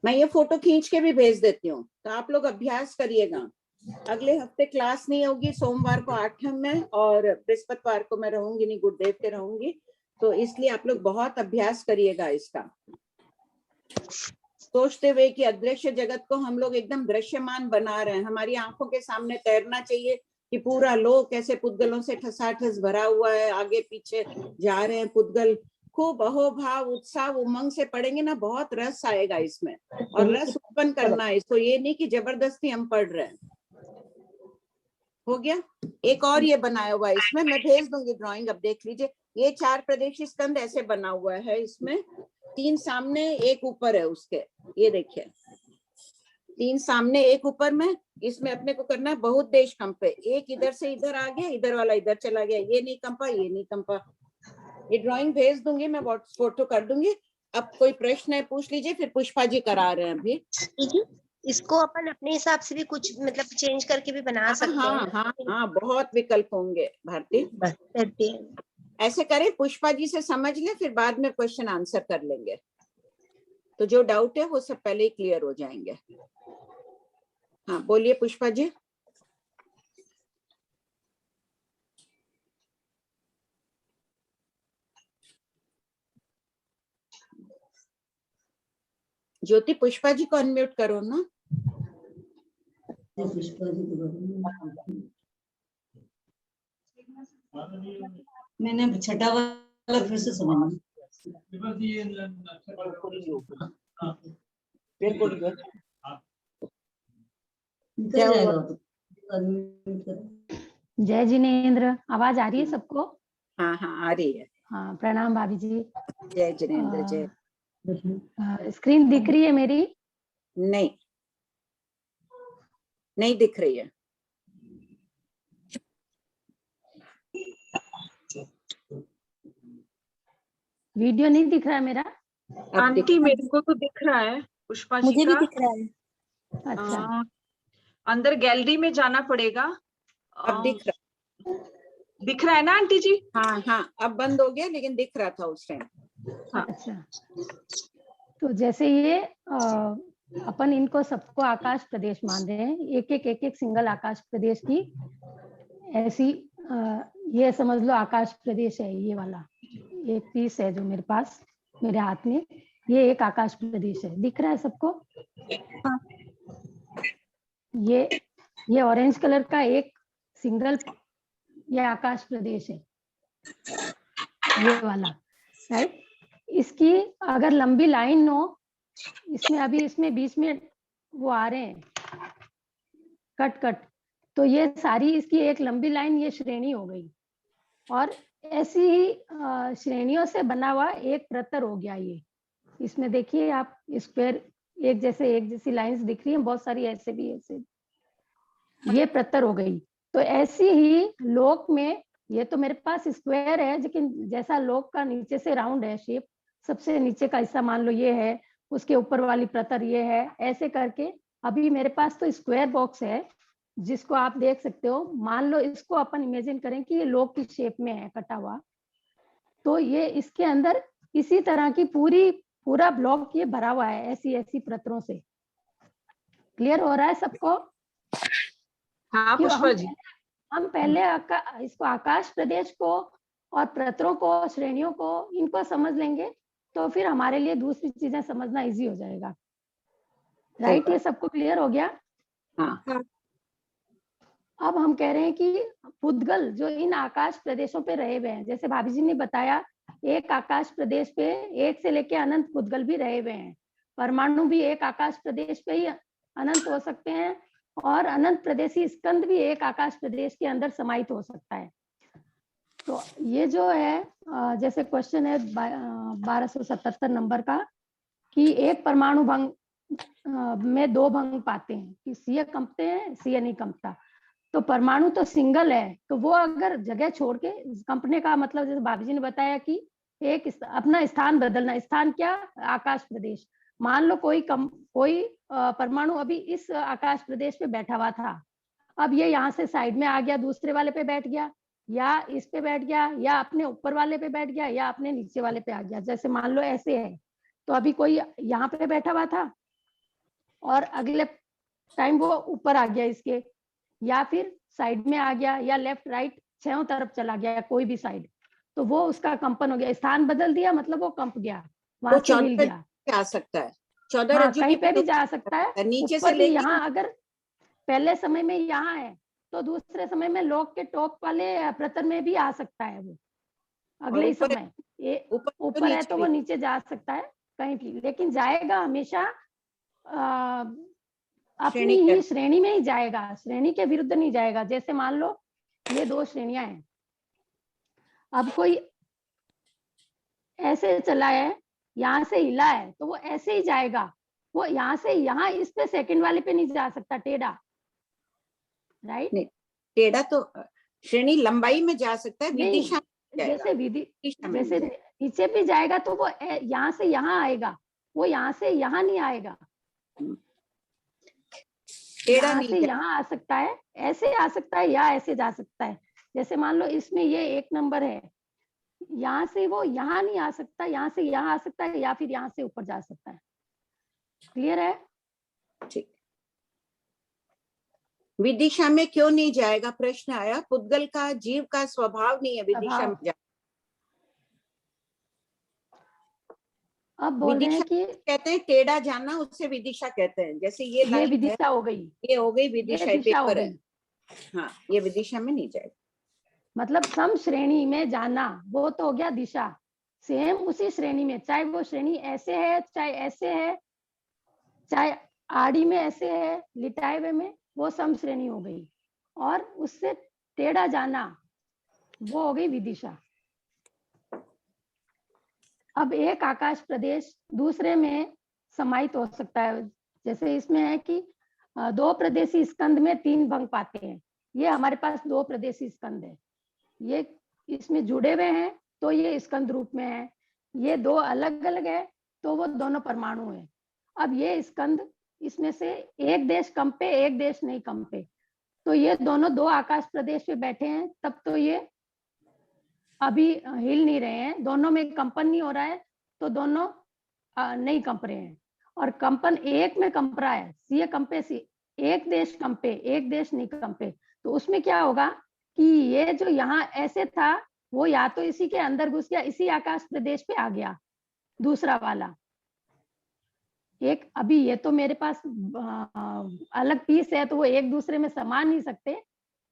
मैं ये फोटो खींच के भी भेज देती हूँ, तो आप लोग अभ्यास करिएगा। अगले हफ्ते क्लास नहीं होगी, सोमवार को 8 में और बृहस्पतिवार को मैं रहूंगी नहीं, गुरुदेव के रहूंगी, तो इसलिए आप लोग बहुत अभ्यास करिएगा इसका, सोचते हुए कि अदृश्य जगत को हम लोग एकदम दृश्यमान बना रहे हैं। हमारी आंखों के सामने तैरना चाहिए कि पूरा लोक कैसे पुद्गलों से ठसाठस भरा हुआ है, आगे पीछे जा रहे हैं पुद्गल। खूब अहोभाव उत्साह उमंग से पढ़ेंगे ना, बहुत रस आएगा इसमें, और रस उत्पन्न करना है इसको, ये नहीं कि जबरदस्ती हम पढ़ रहे हैं। हो गया। एक और ये बनाया हुआ है इसमें, मैं भेज दूंगी ड्राइंग, अब देख लीजिए। ये 4 प्रदेशी स्कंद ऐसे बना हुआ है, इसमें 3 सामने 1 ऊपर है उसके, ये देखिए 3 सामने 1 ऊपर में। इसमें अपने को करना है बहुत देश कंपे, एक इधर से इधर आ गया, इधर वाला इधर चला गया, ये नहीं कंपा ये नहीं कंपा। ये ड्राइंग भेज दूंगी मैं, फोटो कर दूंगी। अब कोई प्रश्न है पूछ लीजिए, फिर पुष्पा जी करा रहे हैं अभी। इसको अपन अपने हिसाब से भी कुछ मतलब चेंज करके भी बना सकते हैं। हाँ, बहुत विकल्प होंगे भारती। ऐसे करें, पुष्पा जी से समझ ले, फिर बाद में क्वेश्चन आंसर कर लेंगे, तो जो डाउट है वो सब पहले ही क्लियर हो जाएंगे। हाँ बोलिए पुष्पा जी। ज्योति, पुष्पा जी को अनम्यूट करो ना। मैंने छठा वाला फिर से समझा। जय जिनेन्द्र, आवाज आ रही है सबको? हाँ आ रही है। हाँ, प्रणाम भाभी जी। जय जिनेन्द्र जय। स्क्रीन दिख रही है मेरी? नहीं दिख रही है। वीडियो नहीं दिख रहा है मेरा? आंटी मेरे को तो दिख रहा है, पुष्पा जी मुझे भी का दिख रहा है। अच्छा, अंदर गैलरी में जाना पड़ेगा। अब दिख रहा है ना आंटी जी? हाँ अब बंद हो गया, लेकिन दिख रहा था उस टाइम। हाँ। अच्छा, तो जैसे ये अपन इनको सबको आकाश प्रदेश मान रहे हैं, एक एक सिंगल आकाश प्रदेश की ऐसी ये समझ लो आकाश प्रदेश है। ये वाला एक पीस है जो मेरे पास मेरे हाथ में, ये एक आकाश प्रदेश है। दिख रहा है सबको? हाँ। ये ऑरेंज कलर का एक सिंगल ये आकाश प्रदेश है, ये वाला, राइट। इसकी अगर लंबी लाइन हो, इसमें अभी इसमें बीच में वो आ रहे हैं कट, तो ये सारी इसकी एक लंबी लाइन, ये श्रेणी हो गई। और ऐसी ही श्रेणियों से बना हुआ एक प्रतर हो गया ये। इसमें देखिए आप स्क्वायर एक जैसी लाइंस दिख रही हैं, बहुत सारी ऐसे भी ऐसे, ये प्रतर हो गई। तो ऐसी ही लोक में, ये तो मेरे पास स्क्वायर है, लेकिन जैसा लोक का नीचे से राउंड है शेप, सबसे नीचे का हिस्सा मान लो ये है, उसके ऊपर वाली प्रतर ये है, ऐसे करके अभी मेरे पास तो स्क्वायर बॉक्स है जिसको आप देख सकते हो। मान लो इसको अपन इमेजिन करें कि ये लोक की शेप में है कटा हुआ, तो ये इसके अंदर इसी तरह की पूरा ब्लॉक ये भरा हुआ है ऐसी प्रतरों से। क्लियर हो रहा है सबको? हाँ पुष्पा जी। हम पहले इसको आकाश प्रदेश को और प्रतरों को, श्रेणियों को, इनको समझ लेंगे तो फिर हमारे लिए दूसरी चीजें समझना इजी हो जाएगा, राइट। ये सबको क्लियर हो गया? हाँ। अब हम कह रहे हैं कि पुद्गल जो इन आकाश प्रदेशों पे रहे हुए हैं, जैसे भाभी जी ने बताया, एक आकाश प्रदेश पे एक से लेके अनंत पुद्गल भी रहे हुए हैं। परमाणु भी एक आकाश प्रदेश पे ही अनंत हो सकते हैं, और अनंत प्रदेशी स्कंद भी एक आकाश प्रदेश के अंदर समाहित हो सकता है। तो ये जो है जैसे क्वेश्चन है 1277 नंबर का, कि एक परमाणु भंग में 2 भंग पाते हैं, कि सीए कंपते हैं, सीए नहीं कंपता। तो परमाणु तो सिंगल है, तो वो अगर जगह छोड़ के कंपने का मतलब, जैसे भाभी जी ने बताया कि एक अपना स्थान बदलना, स्थान क्या, आकाश प्रदेश। मान लो कोई परमाणु अभी इस आकाश प्रदेश पे बैठा हुआ था, अब ये यहाँ से साइड में आ गया, दूसरे वाले पे बैठ गया, या इस पे बैठ गया, या अपने ऊपर वाले पे बैठ गया, या अपने नीचे वाले पे आ गया। जैसे मान लो ऐसे है, तो अभी कोई यहाँ पे बैठा हुआ था और अगले टाइम वो ऊपर आ गया इसके, या फिर साइड में आ गया, या लेफ्ट राइट छयों तरफ चला गया, कोई भी साइड, तो वो उसका कंपन हो गया। स्थान बदल दिया मतलब वो कंप गया, वहां से हिल गया। जा सकता है 14 रज्जु कहीं पे भी जा सकता है, नीचे ऊपर से भी। यहाँ अगर पहले समय में यहाँ है, तो दूसरे समय में लोक के टॉप वाले प्रतर में भी आ सकता है वो, अगले ही समय। ऊपर है तो वो नीचे जा सकता है कहीं भी, लेकिन जाएगा हमेशा अपनी ही श्रेणी में ही जाएगा, श्रेणी के विरुद्ध नहीं जाएगा। जैसे मान लो ये 2 श्रेणियां हैं, अब कोई ऐसे चला है, यहाँ से हिला है, तो वो ऐसे ही जाएगा, वो यहाँ से यहाँ इस पे सेकंड वाले पे नहीं जा सकता, टेढ़ा, राइट। नहीं, टेढ़ा तो श्रेणी लंबाई में जा सकता है, विदिशा जैसे जैसे नीचे भी जाएगा तो वो यहाँ से यहाँ आएगा, वो यहाँ से यहाँ नहीं आएगा, यहाँ से यहाँ आ सकता है, ऐसे आ सकता है, या ऐसे जा सकता है। जैसे मान लो इसमें ये 1 नंबर है, यहाँ से वो यहाँ नहीं आ सकता, यहाँ से यहाँ आ सकता है, या फिर यहाँ से ऊपर जा सकता है। क्लियर है? ठीक। विदिशा में क्यों नहीं जाएगा, प्रश्न आया। पुद्गल का, जीव का स्वभाव नहीं है विदिशा में जाए। अब बोल रहे हैं कि कहते हैं टेढ़ा जाना, उससे विदिशा कहते हैं। जैसे ये विदिशा हो गई, ये हो गई विदिशा, पेपर है। हाँ, ये विदिशा में नहीं जाएगा। मतलब सम श्रेणी में जाना, वो तो हो गया दिशा। सेम उसी श्रेणी में, चाहे वो श्रेणी ऐसे है, चाहे ऐसे है, चाहे आड़ी में ऐसे है, लिटाए हुए में, वो सम श्रेणी हो गई। और उससे टेढ़ा जाना, वो हो गई विदिशा। अब एक आकाश प्रदेश दूसरे में समाहित हो सकता है। जैसे इसमें है कि 2 प्रदेशी स्कंद में 3 भंग पाते हैं। ये हमारे पास 2 प्रदेशी स्कंद है, ये इसमें जुड़े हुए हैं तो ये स्कंद रूप में है। ये 2 अलग अलग है तो वो दोनों परमाणु है। अब ये स्कंद, इसमें से एक देश कंपे, एक देश नहीं कंपे, तो ये दोनों 2 आकाश प्रदेश पे बैठे हैं, तब तो ये अभी हिल नहीं रहे हैं, दोनों में कंपन नहीं हो रहा है, तो दोनों नहीं कंप रहे हैं। और कंपन एक में कंप रहा है, सीए कंपे, एक देश कंपे, एक देश नहीं कंपे, तो उसमें क्या होगा कि ये जो यहाँ ऐसे था, वो या तो इसी के अंदर घुस गया, इसी आकाश प्रदेश पे आ गया, दूसरा वाला एक। अभी ये तो मेरे पास अलग पीस है, तो वो एक दूसरे में समा नहीं सकते,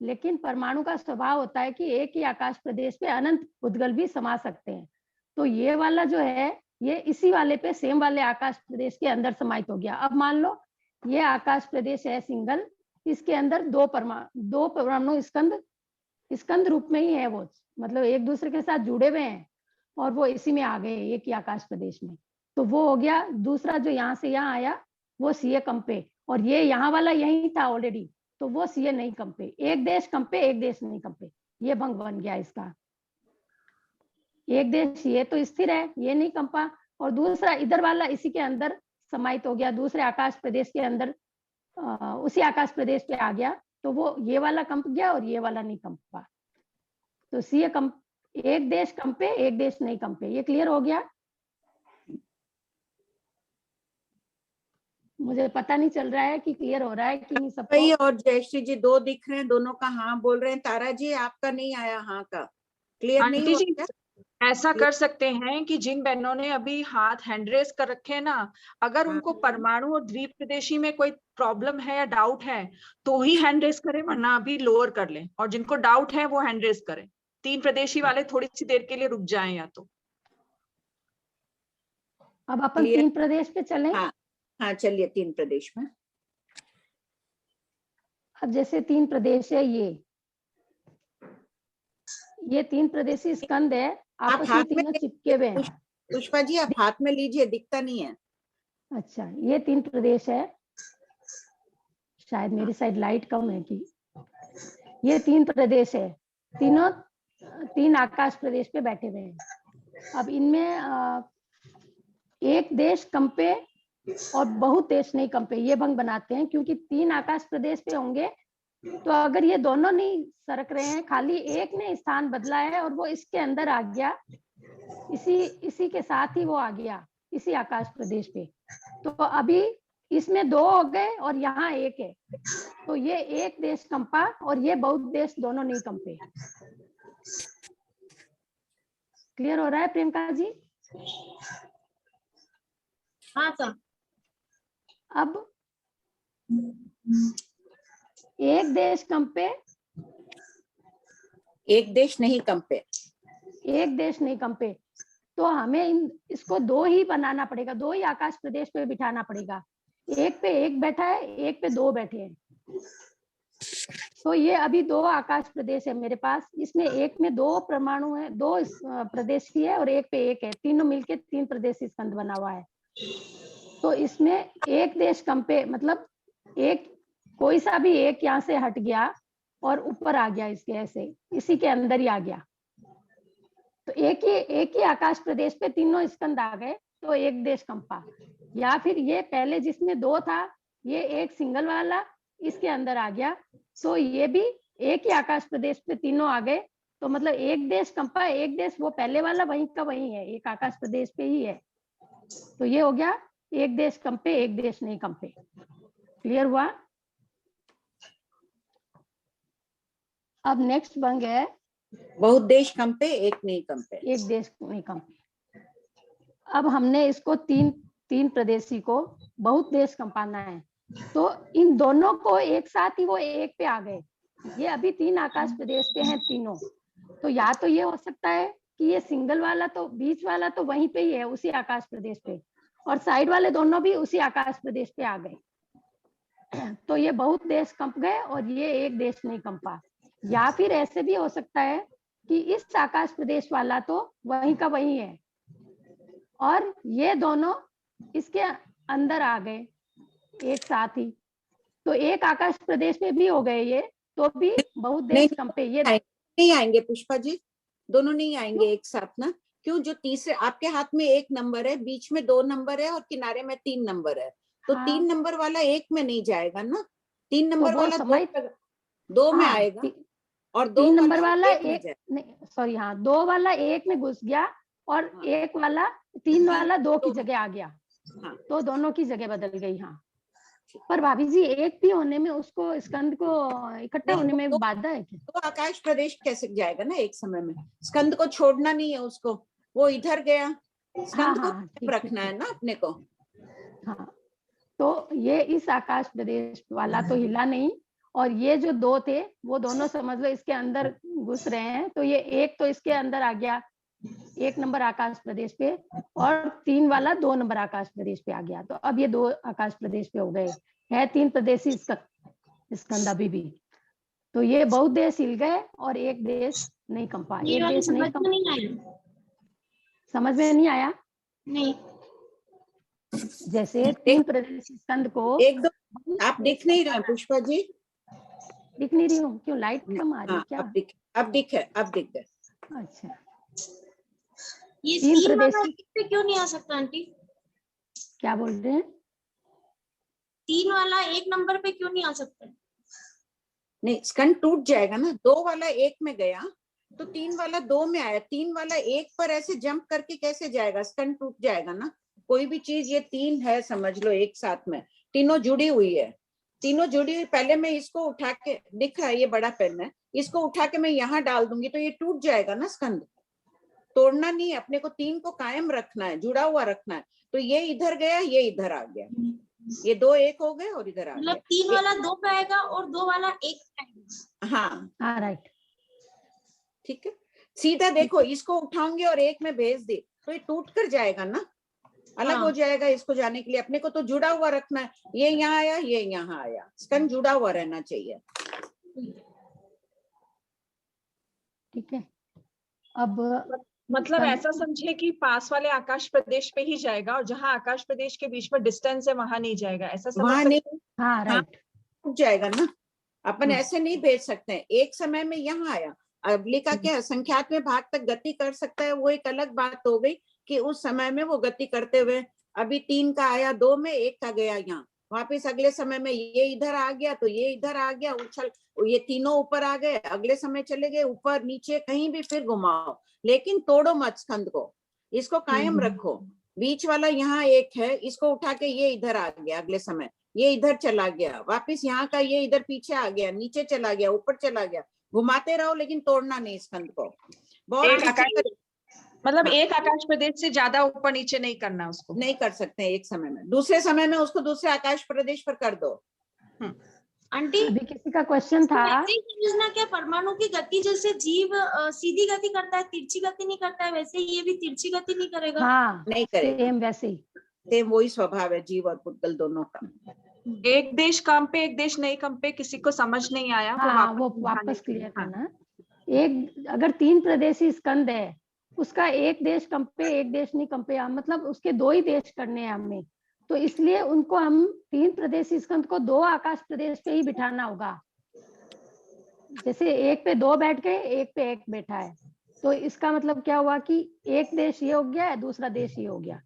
लेकिन परमाणु का स्वभाव होता है कि एक ही आकाश प्रदेश पे अनंत पुद्गल भी समा सकते हैं। तो ये वाला जो है, ये इसी वाले पे, सेम वाले आकाश प्रदेश के अंदर समाहित हो गया। अब मान लो ये आकाश प्रदेश है सिंगल, इसके अंदर 2 परमाणु स्कंद रूप में ही है, वो मतलब एक दूसरे के साथ जुड़े हुए हैं, और वो इसी में आ गए एक ही आकाश प्रदेश में। तो वो हो गया दूसरा, जो यहाँ से यहाँ आया वो सीए कंपे, और ये यहाँ वाला यही था ऑलरेडी, तो वो सीए नहीं कंपे। एक देश कंपे, एक देश नहीं कंपे, ये भंग बन गया इसका। एक देश ये तो स्थिर है, ये नहीं कंपा, और दूसरा इधर वाला इसी के अंदर समाहित हो गया, दूसरे आकाश प्रदेश के अंदर, उसी आकाश प्रदेश पे आ गया, तो वो ये वाला कंप गया और ये वाला नहीं कंपा। तो सीए कंप, एक देश कंपे, एक देश नहीं कंपे। ये क्लियर हो गया? मुझे पता नहीं चल रहा है कि क्लियर हो रहा है कि नहीं सबको। भाई और जयश्री जी 2 दिख रहे हैं, दोनों का हाँ बोल रहे हैं। तारा जी आपका नहीं आया हाँ का, क्लियर नहीं हो गया? ऐसा कर सकते हैं कि जिन बहनों ने अभी हाथ हैंड रेस कर रखे हैं ना, अगर उनको परमाणु और द्वीप प्रदेशी में कोई प्रॉब्लम है या डाउट है तो ही हैंड रेस करें, वरना अभी लोअर कर लें, और जिनको डाउट है वो हैंड रेस करें। 3 प्रदेशी वाले थोड़ी सी देर के लिए रुक जाएं या तो। अब अपन 3 प्रदेश पे चलें। हाँ चलिए 3 प्रदेश में। अब जैसे 3 प्रदेश है, ये 3 प्रदेशी स्कंद है, आपस में तीनों चिपके हुए हैं। पुष्पा जी आप हाथ में लीजिए, दिखता नहीं है। अच्छा, ये 3 प्रदेश है, शायद मेरी साइड लाइट कम है कि ये 3 प्रदेश है, तीनों 3 आकाश प्रदेश पे बैठे हुए हैं। अब इनमें एक देश कंपे और बहुत देश नहीं कंपे, ये भंग बनाते हैं, क्योंकि 3 आकाश प्रदेश पे होंगे तो अगर ये दोनों नहीं सरक रहे हैं, खाली एक ने स्थान बदला है और वो इसके अंदर आ गया, इसी के साथ ही वो आ गया इसी आकाश प्रदेश पे, तो अभी इसमें 2 हो गए और यहाँ 1 है, तो ये एक देश कंपा और ये बहुत देश दोनों नहीं कंपे। क्लियर हो रहा है प्रियंका जी? हाँ सर। अब एक देश कंपे, एक देश नहीं कंपे, एक देश नहीं कंपे, तो हमें इसको 2 ही बनाना पड़ेगा, 2 ही आकाश प्रदेश पे बिठाना पड़ेगा। एक पे 1 बैठा है, एक पे 2 बैठे हैं, तो ये अभी 2 आकाश प्रदेश है मेरे पास। इसमें एक में 2 परमाणु है, 2 प्रदेशी है और एक पे 1 है, तीनों मिलके 3 प्रदेशी स्कंद बना हुआ है। तो इसमें एक देश कंपे मतलब एक कोई सा भी एक यहाँ से हट गया और ऊपर आ गया, इसके ऐसे इसी के अंदर ही आ गया, तो एक ही आकाश प्रदेश पे तीनों स्कंद आ गए, तो एक देश कंपा। या फिर ये पहले जिसमें 2 था, ये एक सिंगल वाला इसके अंदर आ गया, तो ये भी एक ही आकाश प्रदेश पे तीनों आ गए, तो मतलब एक देश कंपा, एक देश वो पहले वाला वहीं का वहीं है, एक आकाश प्रदेश पे ही है, तो ये हो गया एक देश कंपे, एक देश नहीं कंपे। क्लियर हुआ? अब नेक्स्ट भंग है बहुत देश कंपे, एक नहीं कंपे, एक देश नहीं कंपे। अब हमने इसको तीन प्रदेशी को बहुत देश कंपाना है, तो इन दोनों को एक साथ ही वो एक पे आ गए। ये अभी 3 आकाश प्रदेश पे हैं तीनों, तो या तो ये हो सकता है कि ये सिंगल वाला तो बीच वाला तो वहीं पे ही है उसी आकाश प्रदेश पे, और साइड वाले दोनों भी उसी आकाश प्रदेश पे आ गए, तो ये बहुत देश कंप गए और ये एक देश नहीं कंपा। या फिर ऐसे भी हो सकता है कि इस आकाश प्रदेश वाला तो वहीं का वहीं है और ये दोनों इसके अंदर आ गए एक साथ ही, तो एक आकाश प्रदेश में भी हो गए ये, तो भी बहुत देश कंपे। ये नहीं आएंगे पुष्पा जी, दोनों नहीं आएंगे एक साथ ना। क्यों? जो तीसरे आपके हाथ में 1 नंबर है, बीच में 2 नंबर है और किनारे में 3 नंबर है, तो 3 नंबर वाला 1 में नहीं जाएगा ना, 3 नंबर वाला 2 में आएगा और 2 नंबर वाला 1 नहीं, सॉरी, हाँ 2 वाला 1 में घुस गया और 1 वाला 3 वाला 2 की जगह आ गया, तो दोनों की जगह बदल गई। हाँ, पर भाभी जी एक भी होने में उसको स्कंद को इकट्ठा होने में बाधा है क्या? तो आकाश प्रदेश कैसे जाएगा ना एक समय में, स्कंद को छोड़ना नहीं है उसको, वो इधर गया, स्कंद को रखना है ना अपने को। हाँ, तो ये इस आकाश प्रदेश वाला तो हिला नहीं, और ये जो 2 थे वो दोनों समझ लो इसके अंदर घुस रहे हैं, तो ये एक तो इसके अंदर आ गया 1 नंबर आकाश प्रदेश पे, और 3 वाला 2 नंबर आकाश प्रदेश पे आ गया, तो अब ये 2 आकाश प्रदेश पे हो गए है 3 प्रदेशी स्कंद अभी भी। तो ये बहुत देश हिल गए और एक देश नहीं कंपा, एक देश नहीं कंपा। समझ में नहीं आया? नहीं, जैसे 3 प्रदेशी स्कंद को 1-2 आप दिख नहीं रहे पुष्पा जी? दिख नहीं रही हूँ, क्यों लाइट कम आ रही है क्या? अब दिख गए। अच्छा, ये 3 प्रदेश पे क्यों नहीं आ सकता आंटी? क्या बोल रहे हैं? 3 वाला 1 नंबर पे क्यों नहीं आ सकता? नहीं, स्कंद टूट जाएगा ना, 2 वाला 1 में गया तो 3 वाला 2 में आया, 3 वाला 1 पर ऐसे जंप करके कैसे जाएगा, स्कंद टूट जाएगा ना। कोई भी चीज, ये 3 है समझ लो एक साथ में, तीनों जुड़ी हुई है, तीनों जुड़ी हुई। पहले मैं इसको उठा के, दिख रहा है ये बड़ा पेन है, इसको उठा के मैं यहाँ डाल दूंगी तो ये टूट जाएगा ना स्कंद, तोड़ना नहीं है, अपने को 3 को कायम रखना है, जुड़ा हुआ रखना है। तो ये इधर गया, ये इधर आ गया, ये 2 एक हो गए और इधर आ मतलब गया। 3 वाला 2 पे आएगा और 2 वाला 1 पे आएगा। हाँ राइट, ठीक है। सीधा देखो, इसको उठाऊंगी और 1 में भेज दी तो ये टूट कर जाएगा ना, अलग हो जाएगा। इसको जाने के लिए अपने को तो जुड़ा हुआ रखना है, ये यहाँ आया, ये यहाँ आया, स्कंद जुड़ा हुआ रहना चाहिए। ठीक है। अब मतलब ऐसा समझे कि पास वाले आकाश प्रदेश पे ही जाएगा और जहाँ आकाश प्रदेश के बीच में डिस्टेंस है वहां नहीं जाएगा, ऐसा समझ वहां सकते नहीं, हैं? हाँ राइट, टूट जाएगा ना। अपन ऐसे नहीं भेज सकते हैं, एक समय में यहाँ आया, अगली का क्या संख्यात्मक भाग तक गति कर सकता है, वो एक अलग बात हो गई कि उस समय में वो गति करते हुए अभी 3 का आया, 2 में 1 का गया यहाँ, वापिस अगले समय में ये इधर आ गया तो ये इधर आ गया, उछल, ये तीनों ऊपर आ गए, अगले समय चले गए ऊपर नीचे, कहीं भी फिर घुमाओ, लेकिन तोड़ो मत स्कंद को, इसको कायम रखो। बीच वाला यहाँ 1 है, इसको उठा के ये इधर आ गया, अगले समय ये इधर चला गया, वापिस यहाँ का ये इधर पीछे आ गया, नीचे चला गया, ऊपर चला गया, घुमाते रहो लेकिन तोड़ना नहीं स्कंद को। बहुत मतलब एक आकाश प्रदेश से ज्यादा ऊपर नीचे नहीं करना, उसको नहीं कर सकते एक समय में, दूसरे समय में उसको दूसरे आकाश प्रदेश पर कर दो। आंटी अभी किसी का क्वेश्चन था, समझना क्या परमाणु की गति जैसे जीव सीधी गति करता है, तिरछी गति नहीं करता है, वैसे ये भी तिरछी गति नहीं करेगा? हाँ नहीं करेगा, सेम वैसे ही, सेम वही स्वभाव है जीव और पुद्गल दोनों का। एक देश कम पे एक देश नहीं कम पे, किसी को समझ नहीं आया वो वापस क्लियर करना। एक अगर 3 प्रदेशी स्कंद है, उसका एक देश कम पे एक देश नहीं कम पे, मतलब उसके 2 ही देश करने हैं हमें, तो इसलिए उनको हम 3 प्रदेशी स्कंद को 2 आकाश प्रदेश पे ही बिठाना होगा। जैसे एक पे 2 बैठ गए, एक पे 1 बैठा है, तो इसका मतलब क्या हुआ कि एक देश ये हो गया है, दूसरा देश ये हो गया,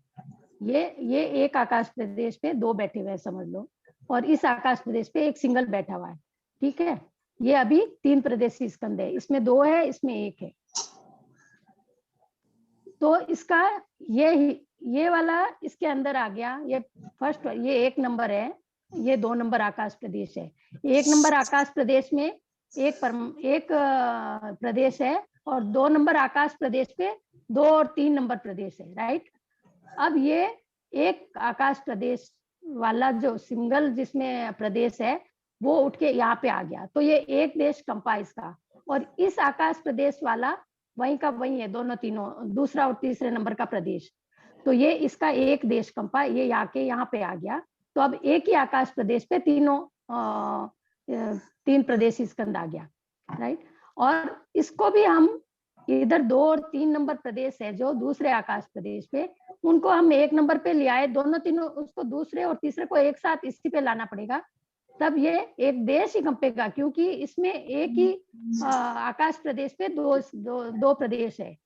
ये एक आकाश प्रदेश पे 2 बैठे हुए हैं समझ लो, और इस आकाश प्रदेश पे एक सिंगल बैठा हुआ है। ठीक है, ये अभी 3 प्रदेशी स्कंद है, इसमें 2 है, इसमें 1 है। तो इसका ये वाला इसके अंदर आ गया, ये फर्स्ट, ये 1 नंबर है, ये 2 नंबर आकाश प्रदेश है। 1 नंबर आकाश प्रदेश में एक प्रदेश है और 2 नंबर आकाश प्रदेश पे 2 और 3 नंबर प्रदेश है, राइट। अब ये एक आकाश प्रदेश वाला जो सिंगल जिसमें प्रदेश है वो उठ के यहाँ पे आ गया, तो ये एक देश कंपा इसका, और इस आकाश प्रदेश वाला वहीं का वहीं है, दोनों तीनों दूसरा और तीसरे नंबर का प्रदेश, तो ये इसका एक देश कंपा, ये यहाँ पे आ गया। तो अब एक ही आकाश प्रदेश पे 3 प्रदेशी स्कंद आ गया, राइट। और इसको भी हम इधर 2 और 3 नंबर प्रदेश है जो दूसरे आकाश प्रदेश पे, उनको हम 1 नंबर पे ले आए, दोनों तीनों उसको दूसरे और तीसरे को एक साथ इसी पे लाना पड़ेगा, तब ये एक देश ही कंपेगा, क्योंकि इसमें एक ही आकाश प्रदेश पे दो प्रदेश है।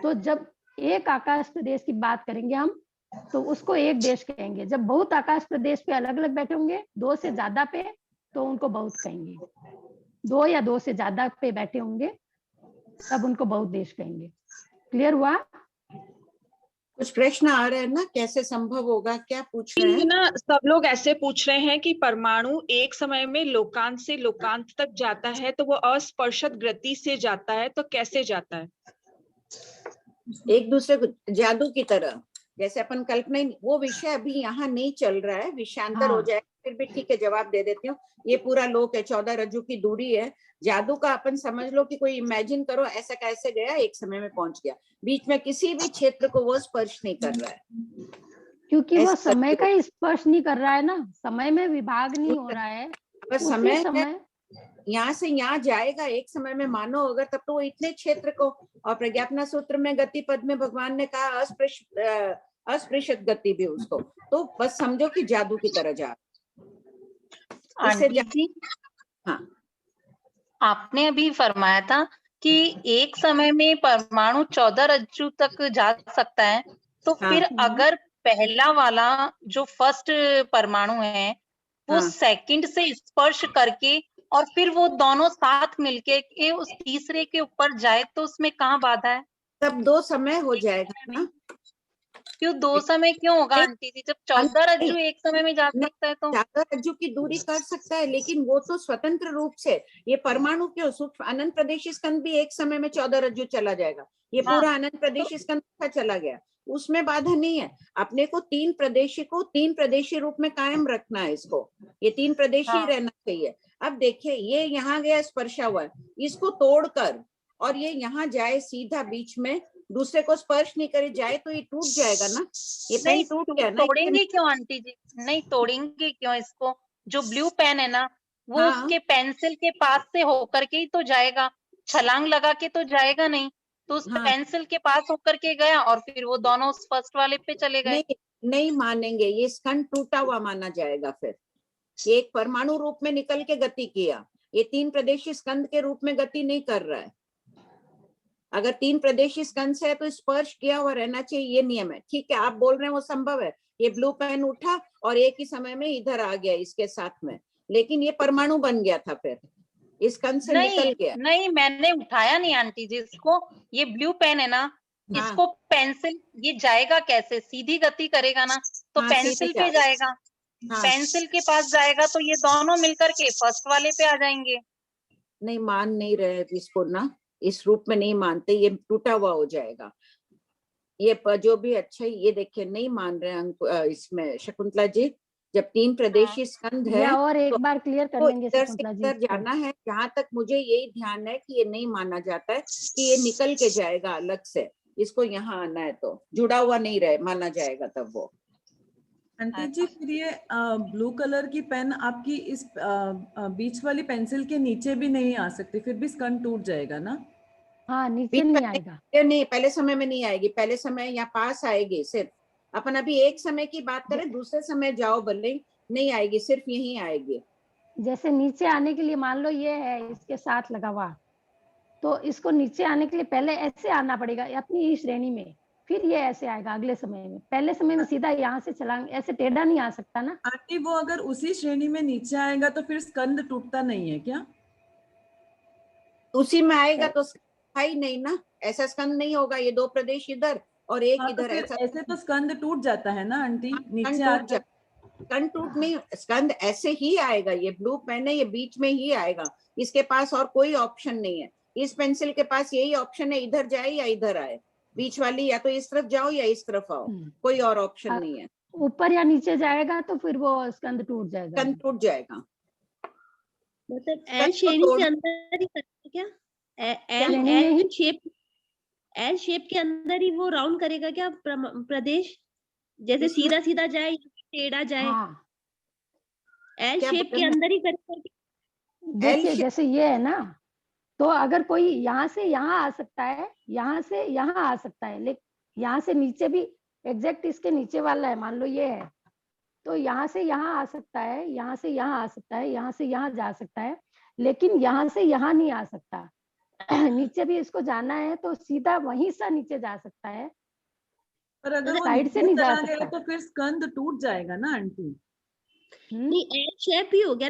तो जब एक आकाश प्रदेश की बात करेंगे हम, तो उसको एक देश कहेंगे। जब बहुत आकाश प्रदेश पे अलग अलग बैठे होंगे 2 से ज्यादा पे, तो उनको बहुत कहेंगे। 2 या 2 से ज्यादा पे बैठे होंगे तब उनको बहुत देश कहेंगे। क्लियर हुआ? कुछ प्रश्न आ रहे हैं ना, कैसे संभव होगा, क्या पूछ रहे हैं ना? सब लोग ऐसे पूछ रहे हैं कि परमाणु एक समय में लोकांत से लोकांत तक जाता है, तो वो अस्पर्शत गति से जाता है, तो कैसे जाता है? एक दूसरे को जादू की तरह, जैसे अपन कल्पना, वो विषय अभी यहाँ नहीं चल रहा है, विषयांतर हो जाएगा, फिर भी ठीक है जवाब दे देती हूँ। ये पूरा लोक है, 14 रज्जु की दूरी है। जादू का अपन समझ लो कि कोई इमेजिन करो ऐसा कैसे गया, एक समय में पहुंच गया, बीच में किसी भी क्षेत्र को वो स्पर्श नहीं कर रहा है, क्योंकि वो समय का ही स्पर्श नहीं कर रहा है ना, समय में विभाग नहीं हो रहा है। बस समय यहाँ से यहाँ जाएगा एक समय में, मानो अगर, तब तो वो इतने क्षेत्र को, और प्रज्ञापना सूत्र में गति पद में भगवान ने कहा अस्पृशत गति भी उसको, तो बस समझो कि जादू की तरह जा। हाँ, आपने अभी फरमाया था कि एक समय में परमाणु 14 रज्जु तक जा सकता है, तो फिर अगर पहला वाला जो फर्स्ट परमाणु है वो सेकंड से स्पर्श करके और फिर वो दोनों साथ मिलके के उस तीसरे के ऊपर जाए, तो उसमें कहाँ बाधा है? तब 2 समय हो जाएगा ना, क्यों 2 समय क्यों होगा आंटी जी, जब 14 रज्जु एक समय में जा सकता है तो? 14 रज्जु की दूरी कर सकता है, लेकिन वो तो स्वतंत्र रूप से, ये परमाणु क्यों, सूक्ष्म अनंत प्रदेशी स्कंद भी एक समय में 14 रज्जु चला जाएगा, ये पूरा अनंत प्रदेशी स्कंद का चला गया, उसमें बाधा नहीं है। अपने को 3 प्रदेशी को 3 प्रदेशी रूप में कायम रखना है, इसको ये 3 प्रदेशी रहना चाहिए। अब देखिए ये यहाँ गया स्पर्शा हुआ, इसको तोड़कर और ये यहाँ जाए सीधा बीच में, दूसरे को स्पर्श नहीं करे जाए तो ये टूट जाएगा ना, ये पेन टूट गया ना। तोड़ेंगे क्यों आंटी जी, नहीं तोड़ेंगे क्यों इसको? जो ब्लू पेन है ना वो उसके पेंसिल के पास से होकर के ही तो जाएगा, छलांग लगा के तो जाएगा नहीं, तो उस पेंसिल के पास होकर के गया और फिर वो दोनों उस फर्स्ट वाले पे चले गए। नहीं मानेंगे, ये स्कंद टूटा हुआ माना जाएगा। फिर ये एक परमाणु रूप में निकल के गति किया, ये 3 प्रदेशी स्कंद के रूप में गति नहीं कर रहा है। अगर 3 प्रदेशी स्कंद से है तो स्पर्श किया हुआ रहना चाहिए, ये नियम है। ठीक है, आप बोल रहे हैं वो संभव है, ये ब्लू पेन उठा और एक ही समय में इधर आ गया इसके साथ में, लेकिन ये परमाणु बन गया था, फिर इस स्कंद से निकल गया। नहीं मैंने उठाया नहीं आंटी जी इसको, ये ब्लू पेन है ना, इसको पेंसिल ये जाएगा कैसे, सीधी गति करेगा ना तो पेंसिल पे जाएगा, पेंसिल के पास जाएगा तो ये दोनों मिलकर के फर्स्ट वाले पे आ जाएंगे। नहीं मान नहीं रहे इसको ना, इस रूप में नहीं मानते, ये टूटा हुआ हो जाएगा। ये जो भी अच्छा ये देखिए नहीं मान रहे इसमें शकुंतला जी, जब 3 प्रदेशी स्कंद है और एक बार क्लियर कर लेंगे इधर से इधर जाना है। जहाँ तक मुझे यही ध्यान है कि ये नहीं माना जाता है कि ये निकल के जाएगा अलग से, इसको यहाँ आना है तो जुड़ा हुआ नहीं रहे माना जाएगा तब वो। आंटी जी फिर ये ब्लू कलर की पेन आपकी इस बीच वाली पेंसिल के नीचे भी नहीं आ सकती, फिर भी स्कंद टूट जाएगा ना? हाँ नीचे नहीं आएगा, नहीं पहले समय में नहीं आएगी, पहले समय यहाँ पास आएगी। सिर्फ अपन अभी एक समय की बात करें, दूसरे समय जाओ भले नहीं आएगी, सिर्फ यही आएगी। जैसे नीचे आने के लिए मान लो ये है इसके साथ लगा हुआ, तो इसको नीचे आने के लिए पहले ऐसे आना पड़ेगा अपनी ही श्रेणी में, फिर ये ऐसे आएगा अगले समय में। पहले समय में सीधा यहाँ से छलांग ऐसे टेढ़ा नहीं आ सकता ना आंटी। वो अगर उसी श्रेणी में नीचे आएगा तो फिर स्कंद टूटता नहीं है क्या? उसी में आएगा तो ही नहीं ना, ऐसा स्कंद नहीं होगा, ये 2 प्रदेश इधर और एक इधर, ऐसे तो स्कंद टूट जाता है ना आंटी, नीचे आकर स्कंद टूट नहीं, स्कंद ऐसे ही आएगा। ये ब्लू पेन है, ये बीच में ही आएगा, इसके पास और कोई ऑप्शन नहीं है। इस पेंसिल के पास यही ऑप्शन है, इधर जाए या इधर आए, बीच वाली या तो इस तरफ जाओ या इस तरफ आओ, कोई और ऑप्शन नहीं है। ऊपर या नीचे जाएगा तो फिर वो स्कंद टूट जाएगा, स्कंद टूट जाएगा। मतलब एल श्रेणी के अंदर ही करेगा क्या? एल शेप के अंदर ही वो राउंड करेगा क्या प्रदेश, जैसे सीधा सीधा जाए टेढ़ा जाए? एल शेप के अंदर ही करेगा? देखिए जैसे ये है ना, तो अगर कोई यहाँ से यहाँ आ सकता है, यहाँ से यहाँ आ सकता है, लेकिन यहाँ से नीचे भी एग्जैक्ट इसके नीचे वाला है, मान लो ये है, तो यहाँ से यहाँ आ सकता है, यहाँ से यहाँ आ सकता है, यहाँ से यहाँ जा सकता है, लेकिन यहाँ से यहाँ नहीं आ सकता। नीचे भी इसको जाना है तो सीधा वहीं से नीचे जा सकता है, पर अगर वो साइड से नहीं जा सकता तो फिर स्कंद टूट जाएगा ना आंटी। नहीं एल शेप ही हो गया,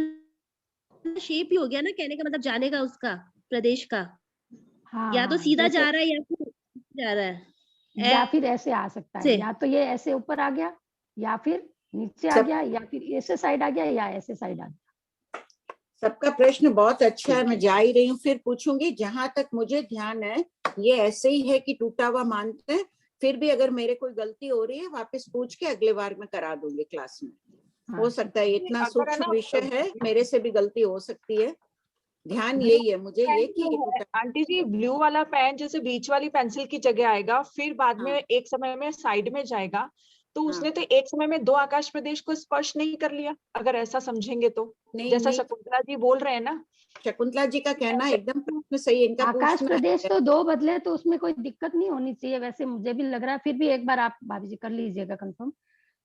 शेप ही हो गया ना, कहने का मतलब जाने का उसका प्रदेश का। या तो सीधा जा रहा है या फिर जा रहा है, या फिर ऐसे आ सकता है, या तो ये ऐसे ऊपर आ गया या फिर नीचे आ गया, या फिर ऐसे साइड आ गया या ऐसे साइड आ गया। सबका प्रश्न बहुत अच्छा है, मैं जा ही रही हूँ, फिर पूछूंगी। जहां तक मुझे ध्यान है ये ऐसे ही है कि टूटा हुआ मानते हैं, फिर भी अगर मेरे कोई गलती हो रही है वापस पूछ के अगले बार में करा दूंगी क्लास में। हो सकता है इतना सूक्ष्म विषय है, मेरे से भी गलती हो सकती है। ध्यान यही है मुझे ये कि आंटी जी ब्लू वाला पेन जैसे बीच वाली पेंसिल की जगह आएगा, फिर बाद में एक समय में साइड में जाएगा, तो उसने तो एक समय में 2 आकाश प्रदेश को स्पर्श नहीं कर लिया, अगर ऐसा समझेंगे तो। जैसा शकुंतला जी बोल रहे हैं ना, शकुंतला जी का कहना एकदम सही है। इनका आकाश प्रदेश तो 2 बदले तो उसमें कोई दिक्कत नहीं होनी चाहिए, वैसे मुझे भी लग रहा है। फिर भी एक बार आप भाभी जी कर लीजिएगा कंफर्म।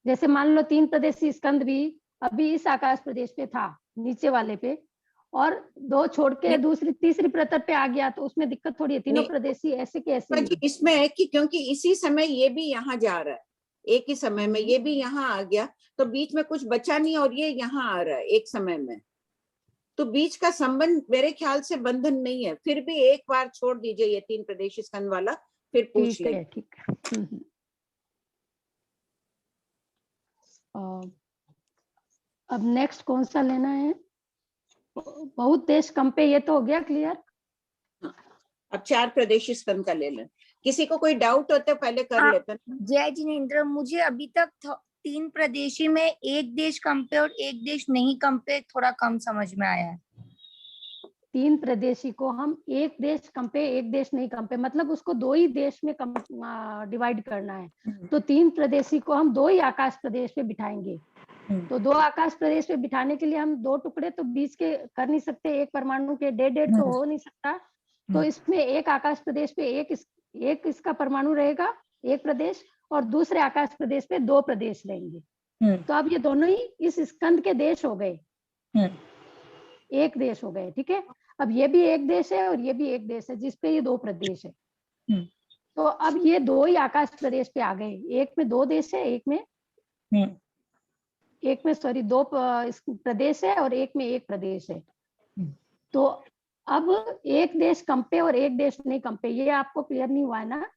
जैसे मान लो 3 प्रदेशी स्कंद भी अभी इस आकाश प्रदेश पे था नीचे वाले पे, और 2 छोड़ के दूसरी तीसरी प्रतर पे आ गया, तो उसमें दिक्कत थोड़ी है। तीनों प्रदेशी ऐसे के ऐसे इसमें है कि क्योंकि इसी समय ये भी यहाँ जा रहा है, एक ही समय में ये भी यहाँ आ गया, तो बीच में कुछ बचा नहीं और ये यहाँ आ रहा है एक समय में, तो बीच का संबंध मेरे ख्याल से बंधन नहीं है। फिर भी एक बार छोड़ दीजिए ये 3 प्रदेशी स्कंद वाला, फिर पूछ ले। ठीक है। अब नेक्स्ट कौन सा लेना है? बहुत देश कम पे, ये तो हो गया क्लियर। अब 4 प्रदेशी स्कंद का ले लें। किसी को कोई डाउट होता है पहले कर लेते हैं। जय जिनेंद्र, मुझे अभी तक 3 प्रदेशी में एक देश कम पे और एक देश नहीं कम पे थोड़ा कम समझ में आया है। 3 प्रदेशी को हम एक देश कम पे एक देश नहीं कम पे, मतलब उसको 2 ही देश में डिवाइड करना है। तो 3 प्रदेशी को हम 2 ही आकाश प्रदेश पे बिठाएंगे। तो 2 आकाश प्रदेश पे बिठाने के लिए हम 2 टुकड़े तो बीच के कर नहीं सकते, एक परमाणु के 1.5 तो हो नहीं सकता। तो इसमें एक आकाश प्रदेश पे एक इसका परमाणु रहेगा, एक प्रदेश, और दूसरे आकाश प्रदेश पे 2 प्रदेश रहेंगे। तो अब ये दोनों ही इस स्कंद के देश हो गए, एक देश हो गए। ठीक है, अब ये भी एक देश है और ये भी एक देश है जिसपे ये 2 प्रदेश है। तो अब ये 2 ही आकाश प्रदेश पे आ गए, एक में 2 देश है, एक में सॉरी 2 प्रदेश है और एक में 1 प्रदेश है। तो अब एक देश कम पे और एक देश नहीं कम पे, ये आपको क्लियर नहीं हुआ है ना?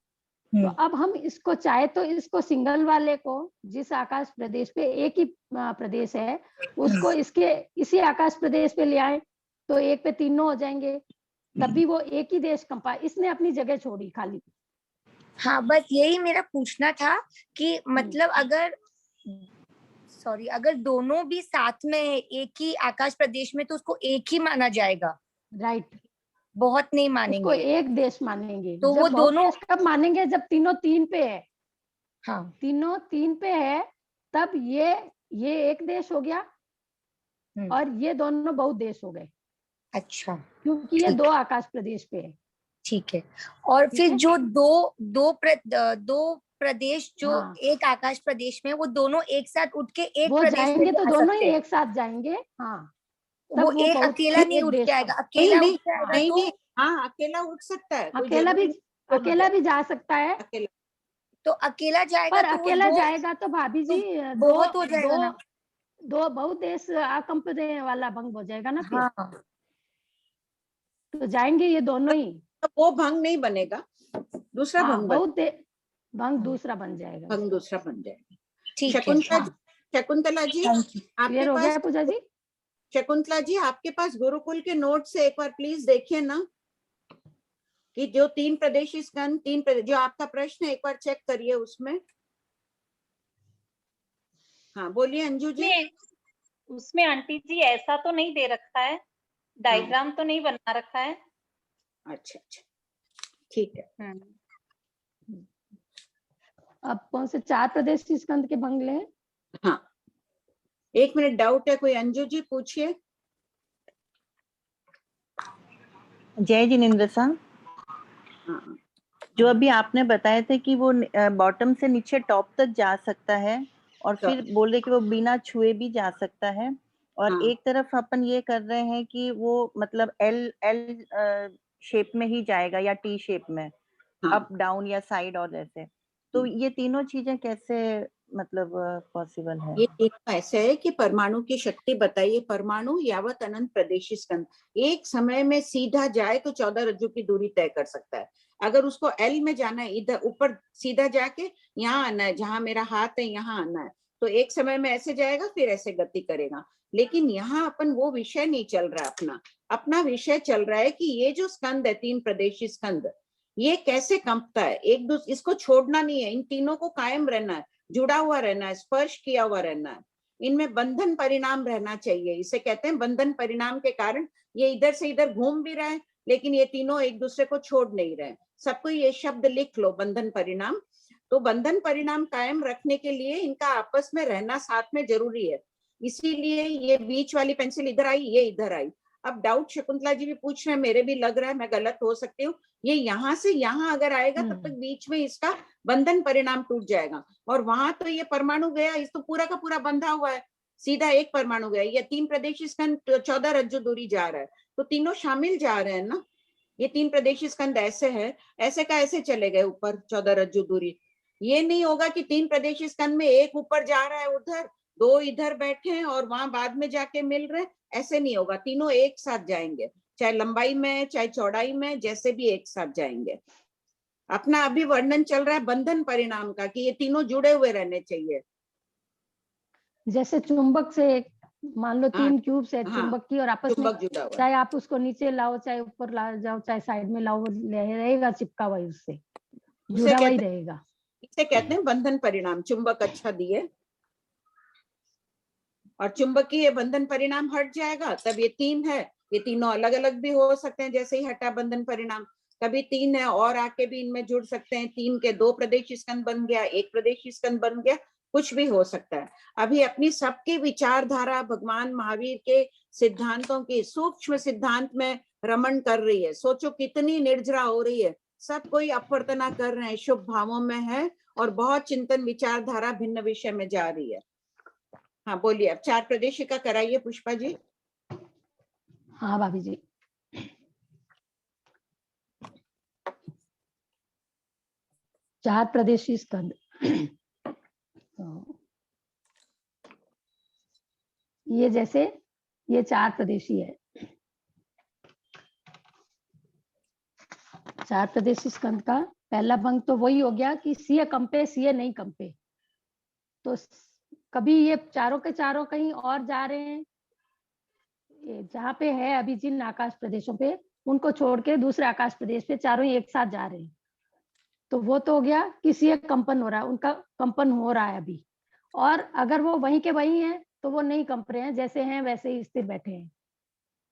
तो अब हम इसको चाहे तो इसको सिंगल वाले को, जिस आकाश प्रदेश पे एक ही प्रदेश है, उसको इसके इसी आकाश प्रदेश पे ले आए तो एक पे 3 हो जाएंगे, तब भी वो एक ही देश कम पाए। इसने अपनी जगह छोड़ी खाली। हाँ, बस यही मेरा पूछना था कि मतलब अगर दोनों भी साथ में है एक ही आकाश प्रदेश में तो उसको एक ही माना जाएगा। राइट, बहुत नहीं मानेंगे, उसको एक देश मानेंगे। तो वो दोनों कब मानेंगे? जब तीनों 3 पे है। हाँ, तीनों 3 पे है तब ये एक देश हो गया और ये दोनों बहुत देश हो गए। अच्छा, क्योंकि ये 2 आकाश प्रदेश पे है। ठीक है। और फिर जो दो प्रदेश जो एक आकाश प्रदेश में, वो दोनों एक साथ उठ के एक वो प्रदेश जाएंगे तो दोनों ही एक साथ जाएंगे। हाँ, वो एक अकेला नहीं उठ जाएगा, अकेला उठ जाएगा नहीं, हाँ अकेला उठ सकता है, अकेला भी जा सकता है। तो अकेला जाएगा, पर अकेला जाएगा तो भाभी जी बहुत हो जाएगा ना, 2 बहुत देश कंपनी वाला भंग हो जाएगा ना फिर। हाँ। तो जाएंगे ये दोनों ही, वो भंग नहीं बनेगा, दूसरा भंग दूसरा बन जाएगा, भंग दूसरा बन जाएगा। ठीक है। शकुंतला जी, आपके हो गया पूजा जी? शकुंतला जी, आपके पास गुरुकुल के नोट से एक बार प्लीज देखिए ना कि जो 3 प्रदेशी स्कंद, जो आपका प्रश्न है, एक बार चेक करिए उसमें। हाँ बोलिए अंजू जी। उसमें आंटी जी ऐसा तो नहीं दे रखा है, डायग्राम तो नहीं बना रखा है। अच्छा, ठीक है। अब कौन से 4 प्रदेशी स्कंद के बंगले हैं? हाँ, 1 मिनट, डाउट है कोई? अंजू जी पूछिए। जय जिनेंद्र सर, जो अभी आपने बताया था कि वो बॉटम से नीचे टॉप तक जा सकता है और फिर बोल रहे कि वो बिना छुए भी जा सकता है, और एक तरफ अपन ये कर रहे हैं कि वो मतलब एल शेप में ही जाएगा या टी शेप में, अप डाउन या साइड और ऐसे। तो ये तीनों चीजें कैसे मतलब पॉसिबल है? ये ऐसे है कि परमाणु की शक्ति बताइए। परमाणु यावत अनंत प्रदेशी स्कंद एक समय में सीधा जाए तो 14 रज्जु की दूरी तय कर सकता है। अगर उसको एल में जाना है, इधर ऊपर सीधा जाके यहाँ आना है, जहां मेरा हाथ है यहाँ आना है, तो एक समय में ऐसे जाएगा, फिर ऐसे गति करेगा। लेकिन यहाँ अपन वो विषय नहीं चल रहा, अपना विषय चल रहा है कि ये जो स्कंद है 3 प्रदेशी स्कंद, ये कैसे कंपता है एक दूसरे, इसको छोड़ना नहीं है, इन तीनों को कायम रहना है, जुड़ा हुआ रहना है, स्पर्श किया हुआ रहना है, इनमें बंधन परिणाम रहना चाहिए। इसे कहते हैं बंधन परिणाम के कारण ये इधर से इधर घूम भी रहे हैं, लेकिन ये तीनों एक दूसरे को छोड़ नहीं रहे। सबको ये शब्द लिख लो, बंधन परिणाम। तो बंधन परिणाम कायम रखने के लिए इनका आपस में रहना साथ में जरूरी है। इसीलिए ये बीच वाली पेंसिल इधर आई, ये इधर आई। अब डाउट शकुंतला जी भी पूछ रहे हैं, मेरे भी लग रहा है, मैं गलत हो सकती हूँ। ये यहाँ से यहाँ अगर आएगा तब तक बीच में इसका बंधन परिणाम टूट जाएगा, और वहां तो ये परमाणु गया, इस तो पूरा का पूरा बंधा हुआ है, सीधा एक परमाणु गया। ये 3 प्रदेशी स्कंद 14 रज्जु दूरी जा रहा है, तो तीनों शामिल जा रहे हैं ना। ये 3 प्रदेशी स्कंद ऐसे है, ऐसे का ऐसे चले गए ऊपर 14 रज्जु दूरी। ये नहीं होगा कि 3 प्रदेशी स्कंद में एक ऊपर जा रहा है उधर, 2 इधर बैठे हैं और वहां बाद में जाके मिल रहे, ऐसे नहीं होगा। तीनों एक साथ जाएंगे, चाहे लंबाई में चाहे चौड़ाई में, जैसे भी एक साथ जाएंगे। अपना अभी वर्णन चल रहा है बंधन परिणाम का, कि ये तीनों जुड़े हुए रहने चाहिए। जैसे चुंबक से मान लो 3 क्यूब्स है चुंबक की और आपस में जुड़ा हुआ चाहे आप उसको नीचे लाओ चाहे ऊपर ला जाओ चाहे साइड में लाओ, रहेगा चिपका हुआ उससे, जुड़ा हुआ ही रहेगा। इसे कहते हैं बंधन परिणाम। चुंबक अच्छा दिए और चुंबकीय बंधन परिणाम हट जाएगा, तब ये 3 है। ये तीनों अलग अलग भी हो सकते हैं, जैसे ही हटा बंधन परिणाम। कभी 3 है और आके भी इनमें जुड़ सकते हैं। 3 के 2 प्रदेश स्कंद बन गया, 1 प्रदेश स्कंद बन गया, कुछ भी हो सकता है। अभी अपनी सबकी विचारधारा भगवान महावीर के सिद्धांतों की सूक्ष्म सिद्धांत में रमण कर रही है। सोचो कितनी निर्जरा हो रही है, सब कोई अपवर्तना कर रहे हैं, शुभ भावों में है और बहुत चिंतन विचारधारा भिन्न विषय में जा रही है। हाँ बोलिए, अब 4 प्रदेश का कराइए पुष्पा जी। हाँ भाभी जी। चार प्रदेशी स्कंद। ये जैसे ये 4 प्रदेशी है। 4 प्रदेशी स्कंद का पहला भंग तो वही हो गया कि सीए कंपे सीए नहीं कंपे। तो कभी ये चारों के चारों कहीं और जा रहे हैं, जहाँ पे है अभी जिन आकाश प्रदेशों पे, उनको छोड़ के दूसरे आकाश प्रदेश पे चारों ही एक साथ जा रहे हैं। तो वो तो हो गया कि सीए कंपन हो रहा है, उनका कंपन हो रहा है अभी। और अगर वो वहीं के वहीं है तो वो नहीं कंप रहे हैं, जैसे हैं वैसे ही स्थिर बैठे हैं।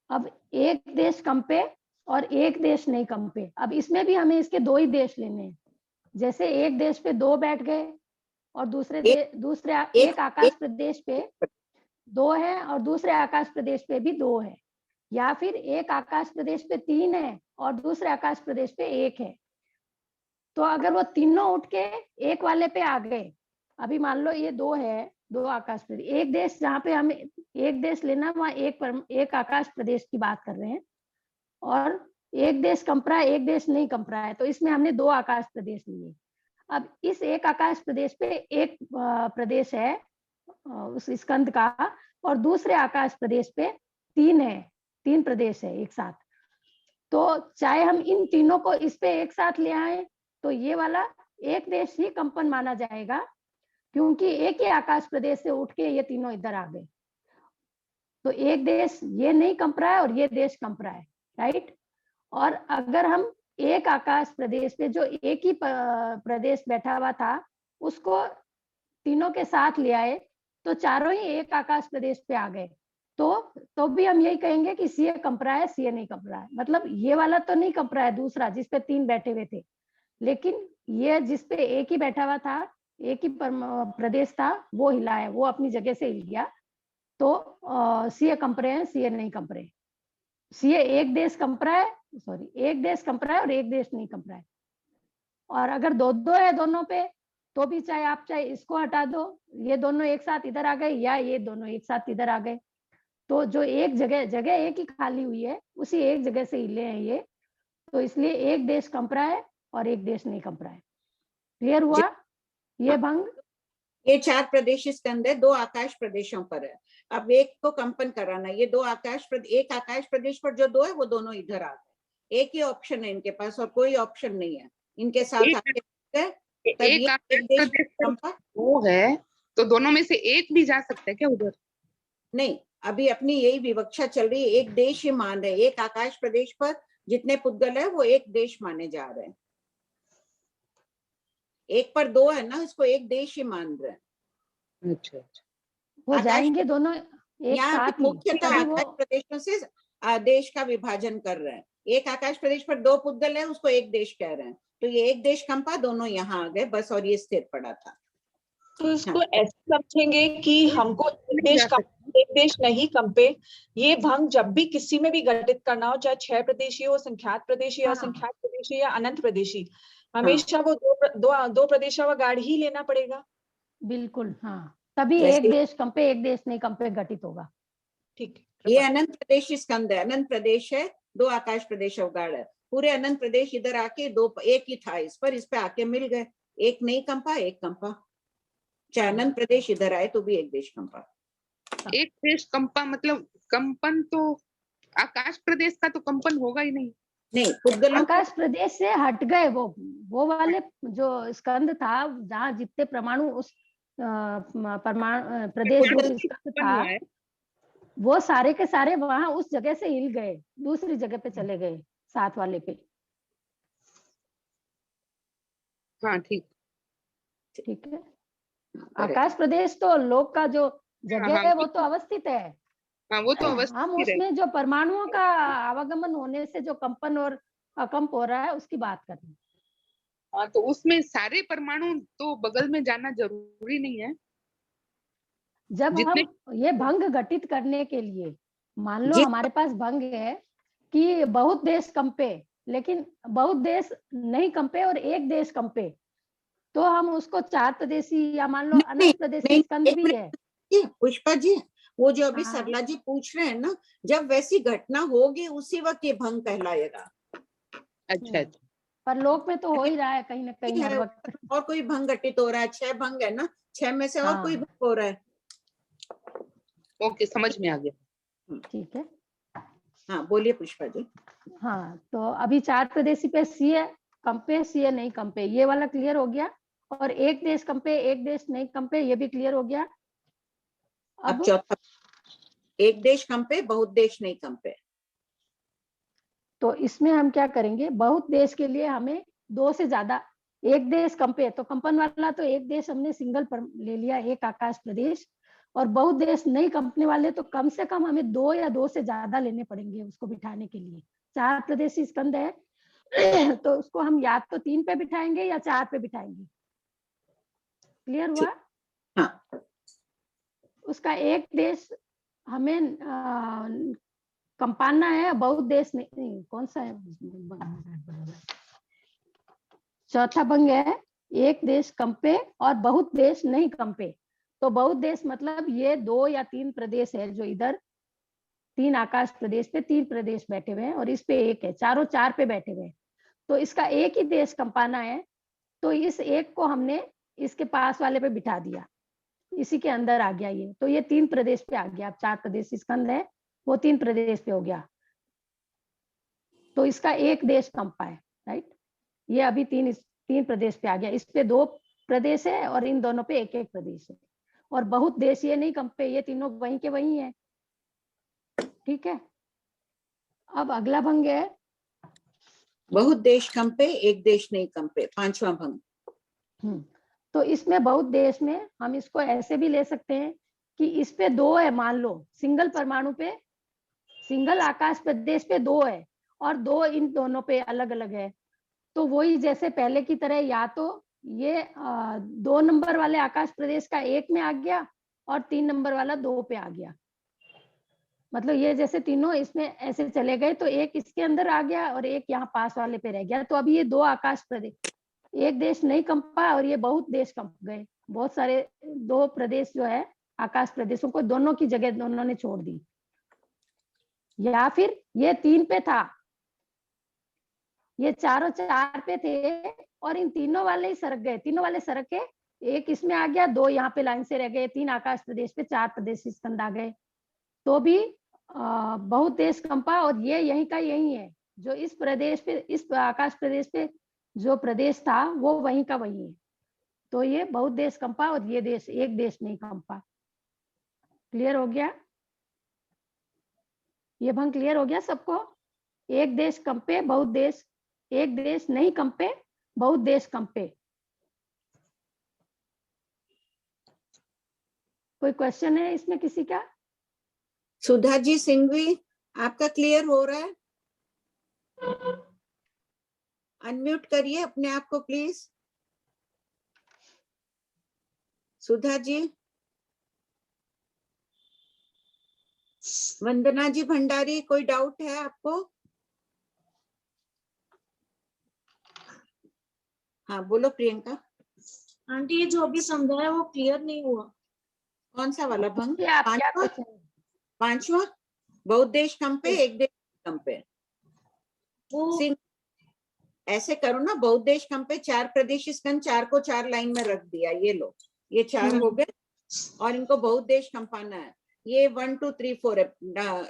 अब एक देश कंपे और एक देश नहीं कंपे। अब इसमें भी हमें इसके 2 ही देश लेने हैं। जैसे एक देश पे 2 बैठ गए और दूसरे एक आकाश प्रदेश पे 2 है और दूसरे आकाश प्रदेश पे भी 2 है, या फिर एक आकाश प्रदेश पे 3 है और दूसरे आकाश प्रदेश पे 1 है। तो अगर वो तीनों उठ के एक वाले पे आ गए, अभी मान लो ये 2 है, 2 आकाश प्रदेश, एक देश जहाँ पे हमें एक देश लेना, वहाँ एक आकाश प्रदेश की बात कर रहे हैं, और एक देश कंप रहा है एक देश नहीं कंप रहा है, तो इसमें हमने 2 आकाश प्रदेश लिए। अब इस एक आकाश प्रदेश पे एक प्रदेश है उस स्कंद का, और दूसरे आकाश प्रदेश पे 3 है, 3 प्रदेश है एक साथ। तो चाहे हम इन तीनों को इस पे एक साथ ले आए तो ये वाला एक देश ही कंपन माना जाएगा, क्योंकि एक ही आकाश प्रदेश से उठ के ये तीनों इधर आ गए। तो एक देश ये नहीं कंप रहा है और ये देश कंप रहा है, राइट। और अगर हम एक आकाश प्रदेश पे जो एक ही प्रदेश बैठा हुआ था उसको तीनों के साथ ले आए तो चारों ही एक आकाश प्रदेश पे आ गए, तो भी हम यही कहेंगे कि सीए कंप रहा है सीए नहीं कंप रहा है। मतलब ये वाला तो नहीं कंप रहा है, दूसरा जिसपे 3 बैठे हुए थे, लेकिन ये जिसपे एक ही बैठा हुआ था, एक ही प्रदेश था, वो हिला है, वो अपनी जगह से हिल गया। तो सीए कंप रहे हैं सीए नहीं कंप रहे। सीए एक देश कंप रहा है, सॉरी एक देश कंप रहा है और एक देश नहीं कंप रहा है। और अगर 2-2 है दोनों पे तो भी चाहे इसको हटा दो, ये दोनों एक साथ इधर आ गए या ये दोनों एक साथ इधर आ गए, तो जो एक जगह एक ही खाली हुई है उसी एक जगह से हिले हैं ये, तो इसलिए एक देश कंप रहा है और एक देश नहीं कंप रहा है। क्लियर हुआ ये भंग? ये 4 प्रदेश स्कंद है, 2 आकाश प्रदेशों पर है। अब एक को कंपन कराना, ये 2 एक आकाश प्रदेश पर जो 2 है वो दोनों इधर आ गए। एक ही ऑप्शन है इनके पास और कोई ऑप्शन नहीं है इनके साथ एक आकाश प्रदेश पर 2 है तो दोनों में से एक भी जा सकता है क्या उधर? नहीं, अभी अपनी यही विवक्षा चल रही है, एक देश ही मान रहे, एक आकाश प्रदेश पर जितने पुद्गल है वो एक देश माने जा रहे हैं। एक पर 2 है ना, इसको एक देश ही मान रहे हैं। अच्छा वो जाएंगे दोनों एक साथ। मुख्यतः आकाश प्रदेशों से देश का विभाजन कर रहे हैं। एक आकाश प्रदेश पर 2 पुद्गल है, उसको एक देश कह रहे हैं, तो ये एक देश कंपा, दोनों यहाँ आ गए बस, और ये स्थिर पड़ा था। तो इसको ऐसे समझेंगे कि हमको एक देश नहीं कंपे। ये भंग जब भी किसी में भी घटित करना हो, चाहे 6 प्रदेशी हो, संख्यात प्रदेशी, असंख्यात प्रदेशी या अनंत प्रदेशी, हमेशा वो दो प्रदेशा व गाढ़ ही लेना पड़ेगा। बिल्कुल, हाँ, तभी एक देश कंपे एक देश नहीं कंपे घटित होगा। ठीक, ये अनंत प्रदेश स्कंद है, अनंत प्रदेश है, 2 आकाश प्रदेश अवगाढ़ है, पूरे अनंत प्रदेश इधर आके 2 एक ही था, इस पे आके मिल गए, एक नहीं कंपा एक कंपा। चाहे अनंत प्रदेश इधर आए तो भी एक देश कंपा। एक देश कंपा मतलब कंपन तो आकाश प्रदेश का तो कंपन होगा ही नहीं। नहीं, आकाश प्रदेश से हट गए, वो वाले जो स्कंद था जहाँ जितने परमाणु उस प्रदेश जो स्कंद था वो सारे के सारे वहां उस जगह से हिल गए, दूसरी जगह पे चले गए, साथ वाले पे। हाँ ठीक है। आकाश प्रदेश तो लोक का जो जगह है वो तो अवस्थित है। हाँ वो तो अवस्थित हम उसमें जो परमाणुओं का आवागमन होने से जो कंपन और अकंप हो रहा है उसकी बात कर रहे हैं। हाँ तो उसमें सारे परमाणु तो बगल में जाना जरूरी नहीं है। जब हम ये भंग घटित करने के लिए, मान लो हमारे पास भंग है कि बहुत देश कंपे, लेकिन बहुत देश नहीं कंपे और एक देश कंपे, तो हम उसको चार प्रदेशी या मान लो अनंत प्रदेशी स्कंद भी है। पुष्पा जी, वो जो अभी सरला जी पूछ रहे हैं ना, जब वैसी घटना होगी उसी वक्त ये भंग कहलाएगा। अच्छा पर लोक में तो हो ही रहा है कहीं ना कहीं हर वक्त। और कोई भंग घटित हो रहा है, 6 भंग है ना, 6 में से और कोई भंग हो रहा है। ओके, समझ में आ गया। ठीक है। हाँ बोलिए पुष्पा जी। हाँ तो अभी चार प्रदेशी पे सी है कंपे, सी है नहीं कंपे, ये वाला क्लियर हो गया। और एक देश कंपे एक देश नहीं कंपे, ये भी क्लियर हो गया। अब चौथा, एक देश कंपे बहुत देश नहीं कंपे। तो इसमें हम क्या करेंगे, बहुत देश के लिए हमें 2 से ज्यादा, एक देश कंपे तो कंपन वाला तो एक देश हमने सिंगल पर ले लिया, एक आकाश प्रदेश, और बहुत देश नहीं कंपने वाले तो कम से कम हमें 2 या 2 से ज्यादा लेने पड़ेंगे उसको बिठाने के लिए। 4 प्रदेशी स्कंद है तो उसको हम या तो 3 पे बिठाएंगे या 4 पे बिठाएंगे। क्लियर हुआ? हाँ। उसका एक देश हमें कंपाना है, बहुत देश नहीं, कौन सा है? चौथा भंग है एक देश कंपे और बहुत देश नहीं कंपे। तो बहुत देश मतलब ये 2 या 3 प्रदेश है, जो इधर 3 आकाश प्रदेश पे 3 प्रदेश बैठे हुए हैं और इस पे एक है, चारों 4 पे बैठे हुए हैं। तो इसका एक ही देश कंपाना है, तो इस एक को हमने इसके पास वाले पे बिठा दिया, इसी के अंदर आ गया ये, तो ये 3 प्रदेश पे आ गया। अब 4 प्रदेश स्कंद है, वो 3 प्रदेश पे हो गया, तो इसका एक देश कंपा है, राइट। ये अभी 3 प्रदेश पे आ गया, इस पे 2 प्रदेश है और इन दोनों पे एक प्रदेश है। और बहुत देश ये नहीं कंपे, ये तीनों वहीं के वहीं है। ठीक है। अब अगला भंग है बहुत देश कंपे एक देश नहीं कंपे, 5वां भंग। तो इसमें बहुत देश में हम इसको ऐसे भी ले सकते हैं कि इस पे 2 है, मान लो सिंगल परमाणु पे, सिंगल आकाश प्रदेश पे 2 है और 2 इन दोनों पे अलग अलग है। तो वही जैसे पहले की तरह, या तो ये 2 नंबर वाले आकाश प्रदेश का 1 में आ गया और 3 नंबर वाला 2 पे आ गया। मतलब ये जैसे तीनों इसमें ऐसे चले गए, तो एक इसके अंदर आ गया और एक यहाँ पास वाले पे रह गया। तो अभी ये 2 आकाश प्रदेश, एक देश नहीं कंपा और ये बहुत देश कंप गए। बहुत सारे 2 प्रदेश जो है आकाश प्रदेशों को दोनों की जगह दोनों ने छोड़ दी। या फिर ये 3 पे था, ये चारों 4 पे थे और इन तीनों वाले ही सरक गए, तीनों वाले सरक के एक इसमें आ गया, 2 यहाँ पे लाइन से रह गए, 3 आकाश प्रदेश पे 4 प्रदेश स्कंद आ गए। तो भी बहुत देश कंपा और ये यहीं का यही है, जो इस प्रदेश पे, इस आकाश प्रदेश पे जो प्रदेश था वो वहीं का वहीं है। तो ये बहुत देश कंपा और ये देश एक देश नहीं कंपा। क्लियर हो गया? ये भंग क्लियर हो गया सबको? एक देश कंपे बहुत देश, एक देश नहीं कंपे बहुत देश कंपे। कोई क्वेश्चन है इसमें किसी का? सुधा जी सिंघवी, आपका क्लियर हो रहा है? अनम्यूट करिए अपने आप को प्लीज। सुधा जी। वंदना जी भंडारी, कोई डाउट है आपको? हाँ बोलो प्रियंका। आंटी ये जो अभी समझाया वो क्लियर नहीं हुआ। कौन सा वाला भंग? पांचवा? 5वां बहुत देश कंपे एक देश कंपे। ऐसे करो ना, बहुत देश कंपे 4 प्रदेश स्कंद, 4 को 4 लाइन में रख दिया। ये लो, ये 4 हो गए और इनको बहुत देश कंपाना है। ये 1 2 3 4 है,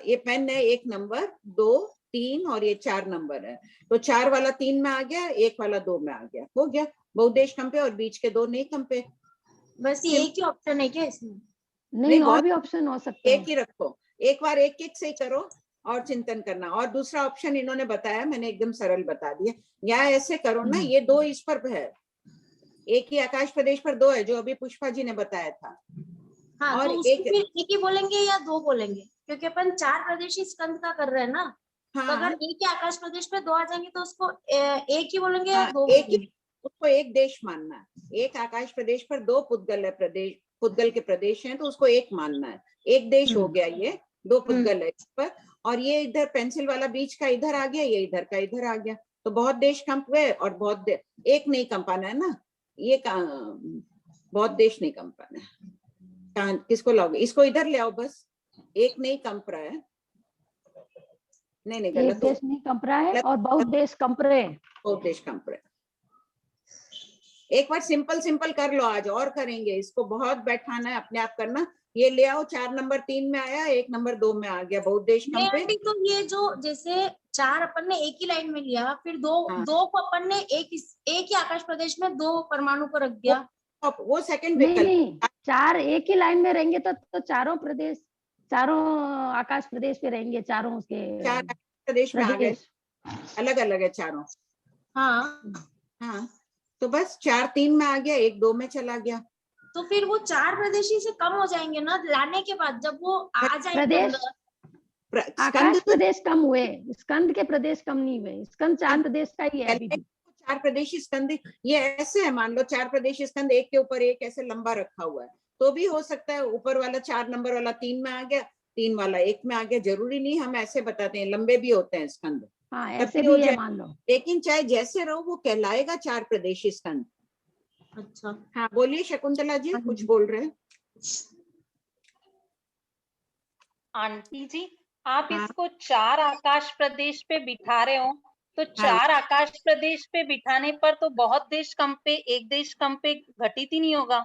ये पेन है 1 नंबर 2 3 और ये 4 नंबर है। तो 4 वाला 3 में आ गया, 1 वाला 2 में आ गया, हो गया बहुत देश कंपे और बीच के 2 नहीं कंपे। बस ये एक ही ऑप्शन है क्या इसमें? नहीं, और बहुत भी ऑप्शन हो सकते हैं। एक ही रखो, एक बार एक एक से ही करो और चिंतन करना। और दूसरा ऑप्शन इन्होंने बताया, मैंने एकदम सरल बता दिया। या ऐसे करो ना, ये दो इस पर है, एक ही आकाश प्रदेश पर दो है, जो अभी पुष्पा जी ने बताया था। हाँ, और तो उसको फिर एक ही बोलेंगे या दो बोलेंगे? क्योंकि अपन 4 प्रदेशी स्कंद का कर रहे हैं ना। हाँ, तो अगर एक ही आकाश प्रदेश पे 2 आ जाएंगे तो उसको एक ही बोलेंगे या हाँ, दो एक बोलेंगे? ही, उसको एक देश मानना है। एक आकाश प्रदेश पर 2 पुद्गल है, प्रदेश पुद्गल के प्रदेश हैं, तो उसको एक मानना है। एक देश हो गया, ये 2 पुद्गल है इस पर। और ये इधर पेंसिल वाला बीच का इधर आ गया, ये इधर का इधर आ गया, तो बहुत देश कंप गए। और बहुत एक नहीं कंपाना है ना, ये बहुत देश नहीं कंपाना है। किसको लाओगे? इसको इधर ले आओ, बस एक नहीं कंप रहा है। नहीं एक गलत देश नहीं कंप रहा है और बहुत देश कंप रहे हैं। बहुत देश कंप रहे। एक बार सिंपल सिंपल कर लो आज, और करेंगे इसको, बहुत बैठाना है, अपने आप करना। ये ले आओ, 4 नंबर 3 में आया, 1 नंबर 2 में आ गया, बहुत देश नहीं कंपे। आंटी, तो ये जो जैसे 4 अपन ने एक ही लाइन में लिया, फिर दो को अपन ने एक ही आकाश प्रदेश में 2 परमाणु को रख दिया, वो सेकंड नहीं विकल्प। नहीं, 4 एक ही लाइन में रहेंगे तो चारों प्रदेश, चारों आकाश प्रदेश पे रहेंगे, चारों उसके 4 प्रदेश में आ गए, अलग अलग है चारों। हाँ, तो बस 4 3 में आ गया, 1 2 में चला गया। तो फिर वो 4 प्रदेशी से कम हो जाएंगे ना लाने के बाद, जब वो आ जाएंगे प्रदेश, आकाश प्रदेश कम हुए, स्कंद के प्रदेश कम नहीं हुए। स्कंद 4 प्रदेश का ही है अभी भी। 4 प्रदेशी स्कंद ये ऐसे है, मान लो 4 प्रदेशी स्कंद एक के ऊपर एक ऐसे लंबा रखा हुआ है, तो भी हो सकता है ऊपर वाला 4 नंबर वाला 3 में आ गया, 3 वाला 1 में आ गया। जरूरी नहीं, हम ऐसे बताते हैं, लंबे भी होते हैं स्कंद। हाँ, ऐसे भी है, मान लो। लेकिन चाहे जैसे रहो, वो कहलाएगा 4 प्रदेशी स्कंद। अच्छा, हाँ बोलिए शकुंतला जी, कुछ बोल रहे हैं। आंटी जी, आप इसको 4 आकाश प्रदेश पे बिठा रहे हो, तो 4 आकाश प्रदेश पे बिठाने पर तो बहुत देश कंपे, एक देश कंपे घटित ही नहीं होगा।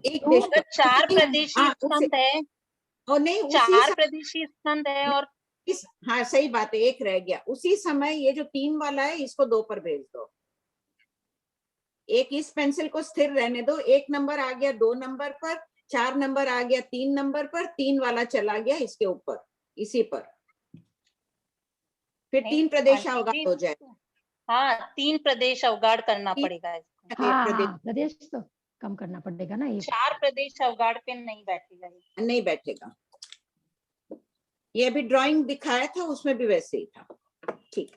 एक देश अगर 4 प्रदेशी स्कंद है, और नहीं 4 प्रदेशी स्कंद है, और हाँ सही बात है, एक रह गया। उसी समय ये जो 3 वाला है, इसको 2 पर भेज दो। एक इस पेंसिल को स्थिर रहने दो, 1 नंबर आ गया 2 नंबर पर, 4 नंबर आ गया 3 नंबर पर, 3 वाला चला गया इसके ऊपर, इसी पर, फिर 3 प्रदेश अवगाढ़ हो जाए। हाँ, 3 प्रदेश अवगाढ़ करना पड़ेगा इसको। हाँ, प्रदेश तो कम करना पड़ेगा ना, ये 4 प्रदेश अवगाढ़ पे नहीं बैठेगा, नहीं बैठेगा। ये अभी ड्राइंग दिखाया था, उसमें भी वैसे ही था। ठीक,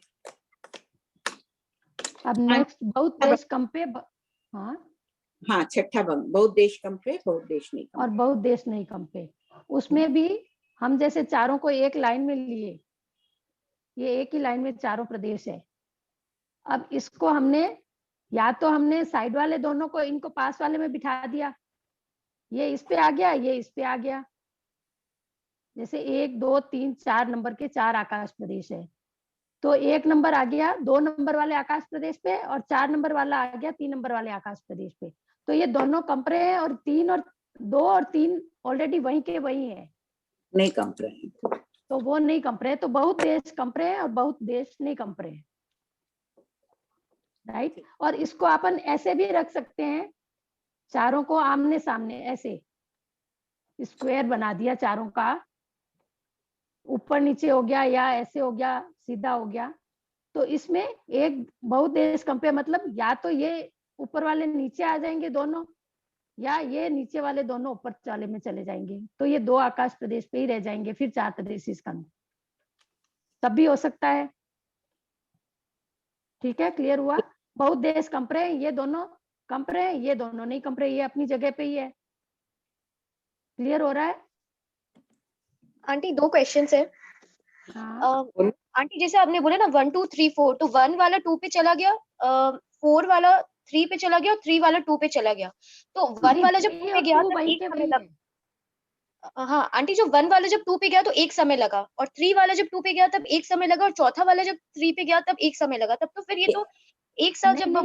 अब नेक्स्ट बहुत देश कंपे। हाँ, छठा भंग, बहुत देश कंपे, बहुत देश नहीं कंपे। और बहुत देश नहीं कंपे, उसमें भी हम जैसे चारों को एक लाइन में लिए, ये एक ही लाइन में चारों प्रदेश है। अब इसको हमने, या तो हमने साइड वाले दोनों को इनको पास वाले में बिठा दिया, ये इस पे आ गया, ये इस पे आ गया। जैसे 1 2 3 4 नंबर के 4 आकाश प्रदेश है, तो 1 नंबर आ गया 2 नंबर वाले आकाश प्रदेश पे, और 4 नंबर वाला आ गया 3 नंबर वाले आकाश प्रदेश पे। तो ये दोनों कंप रहे हैं, और 3 और 2 और 3 ऑलरेडी वहीं के वहीं है, नहीं कंप रहे हैं, तो वो नहीं कंप रहे। तो बहुत देश कंप रहे हैं और बहुत देश नहीं कंप रहे हैं, राइट। और इसको अपन ऐसे भी रख सकते हैं, चारों को आमने सामने ऐसे स्क्वायर बना दिया, चारों का ऊपर नीचे हो गया, या ऐसे हो गया, सीधा हो गया। तो इसमें एक बहुत देश कंपे, मतलब या तो ये ऊपर वाले नीचे आ जाएंगे दोनों, या ये नीचे वाले दोनों ऊपर वाले में चले जाएंगे, तो ये 2 आकाश प्रदेश पे ही रह जाएंगे, फिर 4 प्रदेशी स्कंद तब भी हो सकता है। ठीक है, क्लियर हुआ? बहुत देश कंप रहे हैं, ये दोनों कंप रहे हैं, ये दोनों नहीं कंप रहे, ये अपनी जगह पे ही है। क्लियर हो रहा है? आंटी 2 क्वेश्चंस है। आंटी जैसे आपने बोला ना 1 2 3 4, तो 1 वाला 2 पे चला गया, 4 वाला 3 पे चला गया, और 3 वाला 2 पे चला गया। तो 1 वाला जब 2 पे गया तब एक समय लगा। हाँ आंटी, जो 1 वाला जब 2 पे गया तो एक समय लगा, और 3 वाला जब 2 पे गया तब एक समय लगा, और चौथा वाला जब 3 पे गया तब एक समय लगा। तब तो फिर ये तो एक साथ जब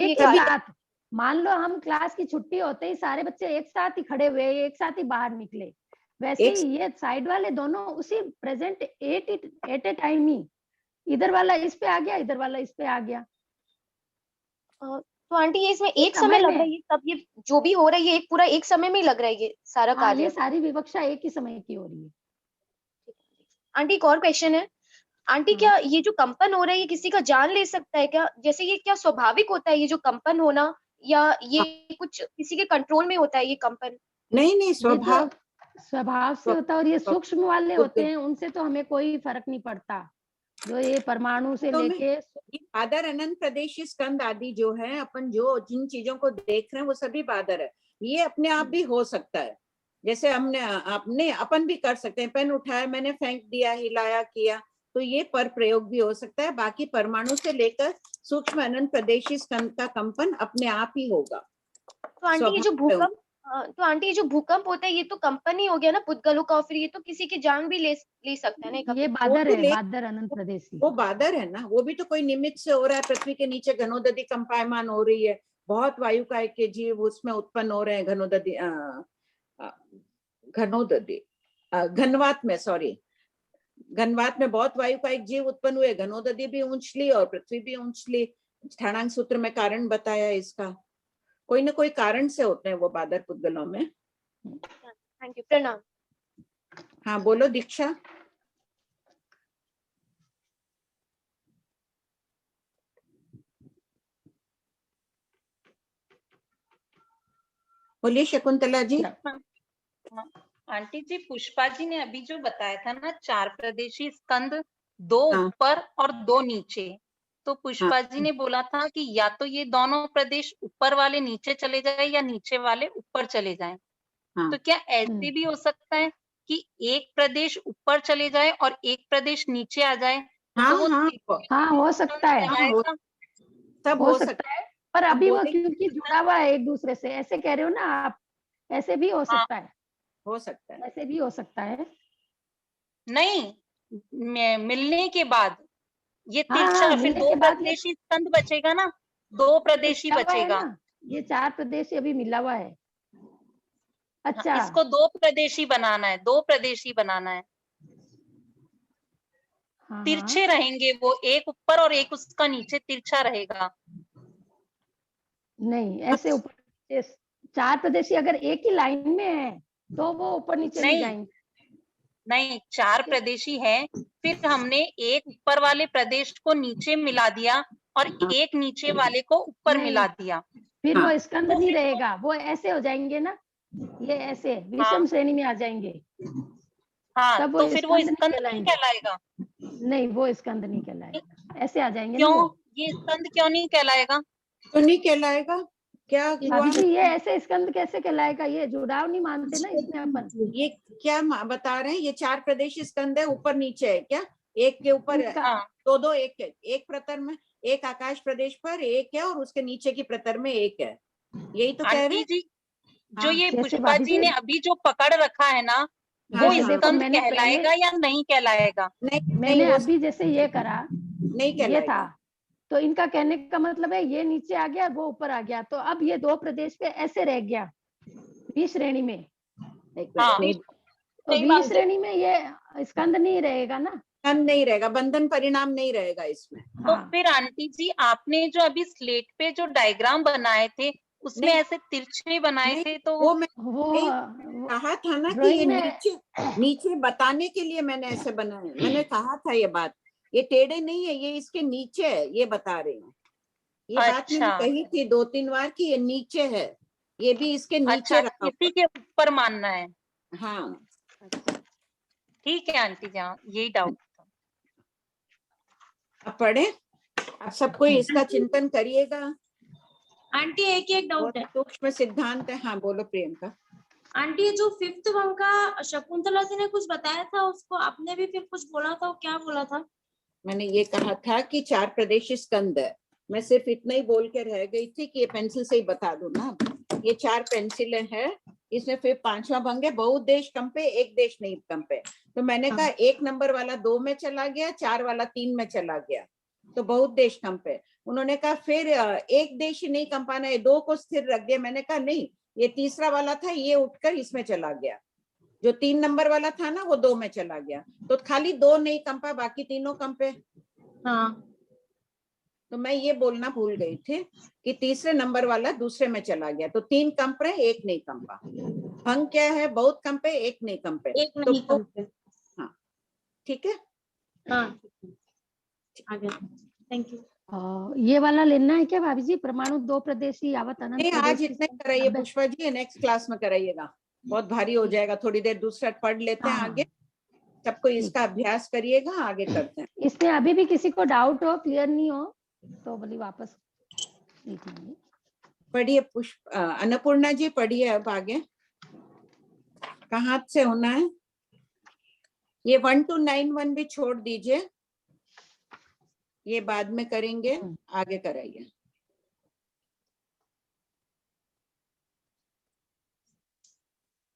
एक साथ, मान लो हम क्लास की छुट्टी होते ही सारे बच्चे एक साथ ही खड़े हुए, एक साथ ही बाहर निकले, वैसे ही ये साइड वाले दोनों उसी प्रेजेंट एट ए टाइम ही, इधर वाला इस पे आ गया, इधर वाला इस पे आ गया। तो आंटी ये इसमें एक समय लग रहा है, ये सब ये जो भी हो रहा है ये एक पूरा एक समय में ही लग रहा है ये सारा हाँ, कार्य। ये सारी विवक्षा एक ही समय की हो रही है। आंटी एक और क्वेश्चन है आंटी, क्या ये जो कंपन हो रहा है ये किसी का जान ले सकता है क्या? जैसे ये क्या स्वाभाविक होता है ये जो कंपन होना, या ये कुछ किसी के कंट्रोल में होता है ये कंपन? नहीं, स्वभाव से होता है, और ये सूक्ष्म वाले होते हैं, उनसे तो हमें कोई फर्क नहीं पड़ता। जो ये परमाणु से लेके बादर, अनंत प्रदेशी स्कंद आदि जो है, अपन जो जिन चीजों को देख रहे हैं वो सभी बादर है। ये अपने आप भी हो सकता है, जैसे अपन भी कर सकते हैं। पेन उठाया, मैंने फेंक दिया, हिलाया, किया, तो ये पर प्रयोग भी हो सकता है। बाकी परमाणु से लेकर सूक्ष्म अनंत प्रदेशी स्कंद का कंपन अपने आप ही होगा। तो आंटी ये जो भूकंप होता है ये तो कंपन ही हो गया ना पुद्गलों का, और फिर ये तो किसी की जान भी ले सकता है ना। ये बादर है, बादर अनंत प्रदेशी, वो बादर है ना, वो भी तो कोई निमित्त से हो रहा है। पृथ्वी के नीचे घनोदधि कंपायमान हो रही है, बहुत वायु का एक जीव उसमें उत्पन्न हो रहे हैं। घनवात में बहुत वायु का एक जीव उत्पन्न हुए, घनोदधि भी ऊंचली और पृथ्वी भी ऊंचली। स्थानांक सूत्र में कारण बताया इसका, कोई ना कोई कारण से होते हैं वो बादर पुद्गलों में। थैंक यू, प्रणाम। हाँ बोलो दीक्षा। बोलिए शकुंतला जी। आंटी जी, पुष्पा जी ने अभी जो बताया था ना 4 प्रदेशी स्कंद, 2 ऊपर और 2 नीचे, तो पुष्पा जी ने बोला था कि या तो ये दोनों प्रदेश ऊपर वाले नीचे चले जाए या नीचे वाले ऊपर चले जाएं। तो क्या ऐसे भी हो सकता है कि एक प्रदेश ऊपर चले जाए और एक प्रदेश नीचे आ जाए? हाँ, हो सकता है, सब हो सकता है, पर अभी वो क्योंकि जुड़ा हुआ है एक दूसरे से, ऐसे कह रहे हो ना आप, ऐसे भी हो सकता है, ऐसे भी हो सकता है। नहीं, मिलने के बाद ये तिरछा, फिर 2 प्रदेशी स्कंद बचेगा ना, 2 प्रदेशी बचेगा। ये 4 प्रदेशी अभी मिला हुआ है। अच्छा, इसको 2 प्रदेशी बनाना है, 2 प्रदेशी बनाना है। तिरछे रहेंगे वो, एक ऊपर और एक उसका नीचे तिरछा रहेगा। नहीं, ऐसे ऊपर 4 प्रदेशी अगर एक ही लाइन में है तो वो ऊपर नीचे नहीं जाएंगे। नहीं, 4 प्रदेशी है, फिर हमने एक ऊपर वाले प्रदेश को नीचे मिला दिया और एक नीचे वाले को ऊपर मिला दिया, फिर वो स्कंद नहीं रहेगा, वो ऐसे हो जाएंगे ना, ये ऐसे विषम श्रेणी में आ जाएंगे। हाँ, तो फिर वो स्कंद नहीं कहलाएगा। नहीं, वो स्कंद नहीं कहलाएगा, ऐसे आ जाएंगे। क्यों? ये स्कंद क्यों नहीं कहलाएगा? तो नहीं कहलाएगा, क्या ये ऐसे स्कंद कैसे कहलाएगा? ये जुड़ाव नहीं मानते ना इसमें अपन। ये क्या बता रहे हैं? ये 4 प्रदेशी स्कंद है, ऊपर नीचे है क्या? एक के ऊपर दो एक प्रतर में, एक आकाश प्रदेश पर एक है और उसके नीचे की प्रतर में एक है, यही तो कह रहे जी। जो ये पुष्पा जी ने अभी जो पकड़ रखा है ना, वो स्कंद कहलाएगा या नहीं कहलाएगा? मैंने अभी जैसे ये करा, नहीं ये था, तो इनका कहने का मतलब है ये नीचे आ गया, वो ऊपर आ गया, तो अब ये 2 प्रदेश पे ऐसे रह गया बी श्रेणी में। तो बी श्रेणी में ये स्कंद नहीं रहेगा ना, स्कंद नहीं रहेगा, बंधन परिणाम नहीं रहेगा इसमें। तो फिर आंटी जी, आपने जो अभी स्लेट पे जो डायग्राम बनाए थे उसमें ऐसे तिरछे बनाए थे, तो वो कहा था ना कि ये नीचे बताने के लिए मैंने ऐसे बनाए, मैंने कहा था ये बात, ये टेढ़े नहीं है, ये इसके नीचे है, ये बता रहे हैं। ये बात मैंने कही थी 2-3 बार कि ये नीचे है, ये भी इसके नीचे रखा, किसी के ऊपर मानना है। हाँ ठीक है आंटी जी, यही डाउट था। अब पढ़े, अब सब कोई इसका चिंतन करिएगा। आंटी एक डाउट है, सूक्ष्म सिद्धांत है। हाँ बोलो प्रियंका। आंटी जो 5th वन का शकुंतला जी ने कुछ बताया था, उसको आपने भी फिर कुछ बोला था, क्या बोला था? मैंने ये कहा था कि 4 प्रदेशी स्कंद है, मैं सिर्फ इतना ही बोल के रह गई थी कि ये पेंसिल से ही बता दूं ना। ये 4 पेंसिलें हैं, इसमें फिर 5वां भंग है, बहुत देश कंपे, एक देश नहीं कंपे। तो मैंने कहा 1 नंबर वाला 2 में चला गया, 4 वाला 3 में चला गया, तो बहुत देश कंपे। उन्होंने कहा फिर एक देश ही नहीं कंपाना है, 2 को स्थिर रख दिया। मैंने कहा नहीं, ये तीसरा वाला था, ये उठकर इसमें चला गया, जो 3 नंबर वाला था ना वो 2 में चला गया, तो खाली 2 नहीं कंपा, बाकी तीनों कंपे। हाँ तो मैं ये बोलना भूल गई थी कि तीसरे नंबर वाला दूसरे में चला गया, तो 3 कंपे 1 नहीं कंपा। भंग क्या है? बहुत कंपे 1 नहीं कंपे। एक नहीं कंपे। हाँ ठीक है। हाँ आगे थैंक यू। ये वाला लेना है क्या भाभी जी? परमाणु 2 प्रदेशी यावत अनंत नहीं, आज प्रदेशी इतने कराइए पुष्पा जी, नेक्स्ट क्लास में कराइएगा, बहुत भारी हो जाएगा। थोड़ी देर दूसरा पढ़ लेते हैं आगे, सबको इसका अभ्यास करिएगा, आगे करते हैं। इसमें अभी भी किसी को डाउट हो, क्लियर नहीं हो तो बोली वापस देख लेंगे। पढ़िए पुष्प अन्नपूर्णा जी, पढ़िए अब आगे। कहाँ से होना है? ये 1 to 9 भी छोड़ दीजिए, ये बाद में करेंगे, आगे कराइए।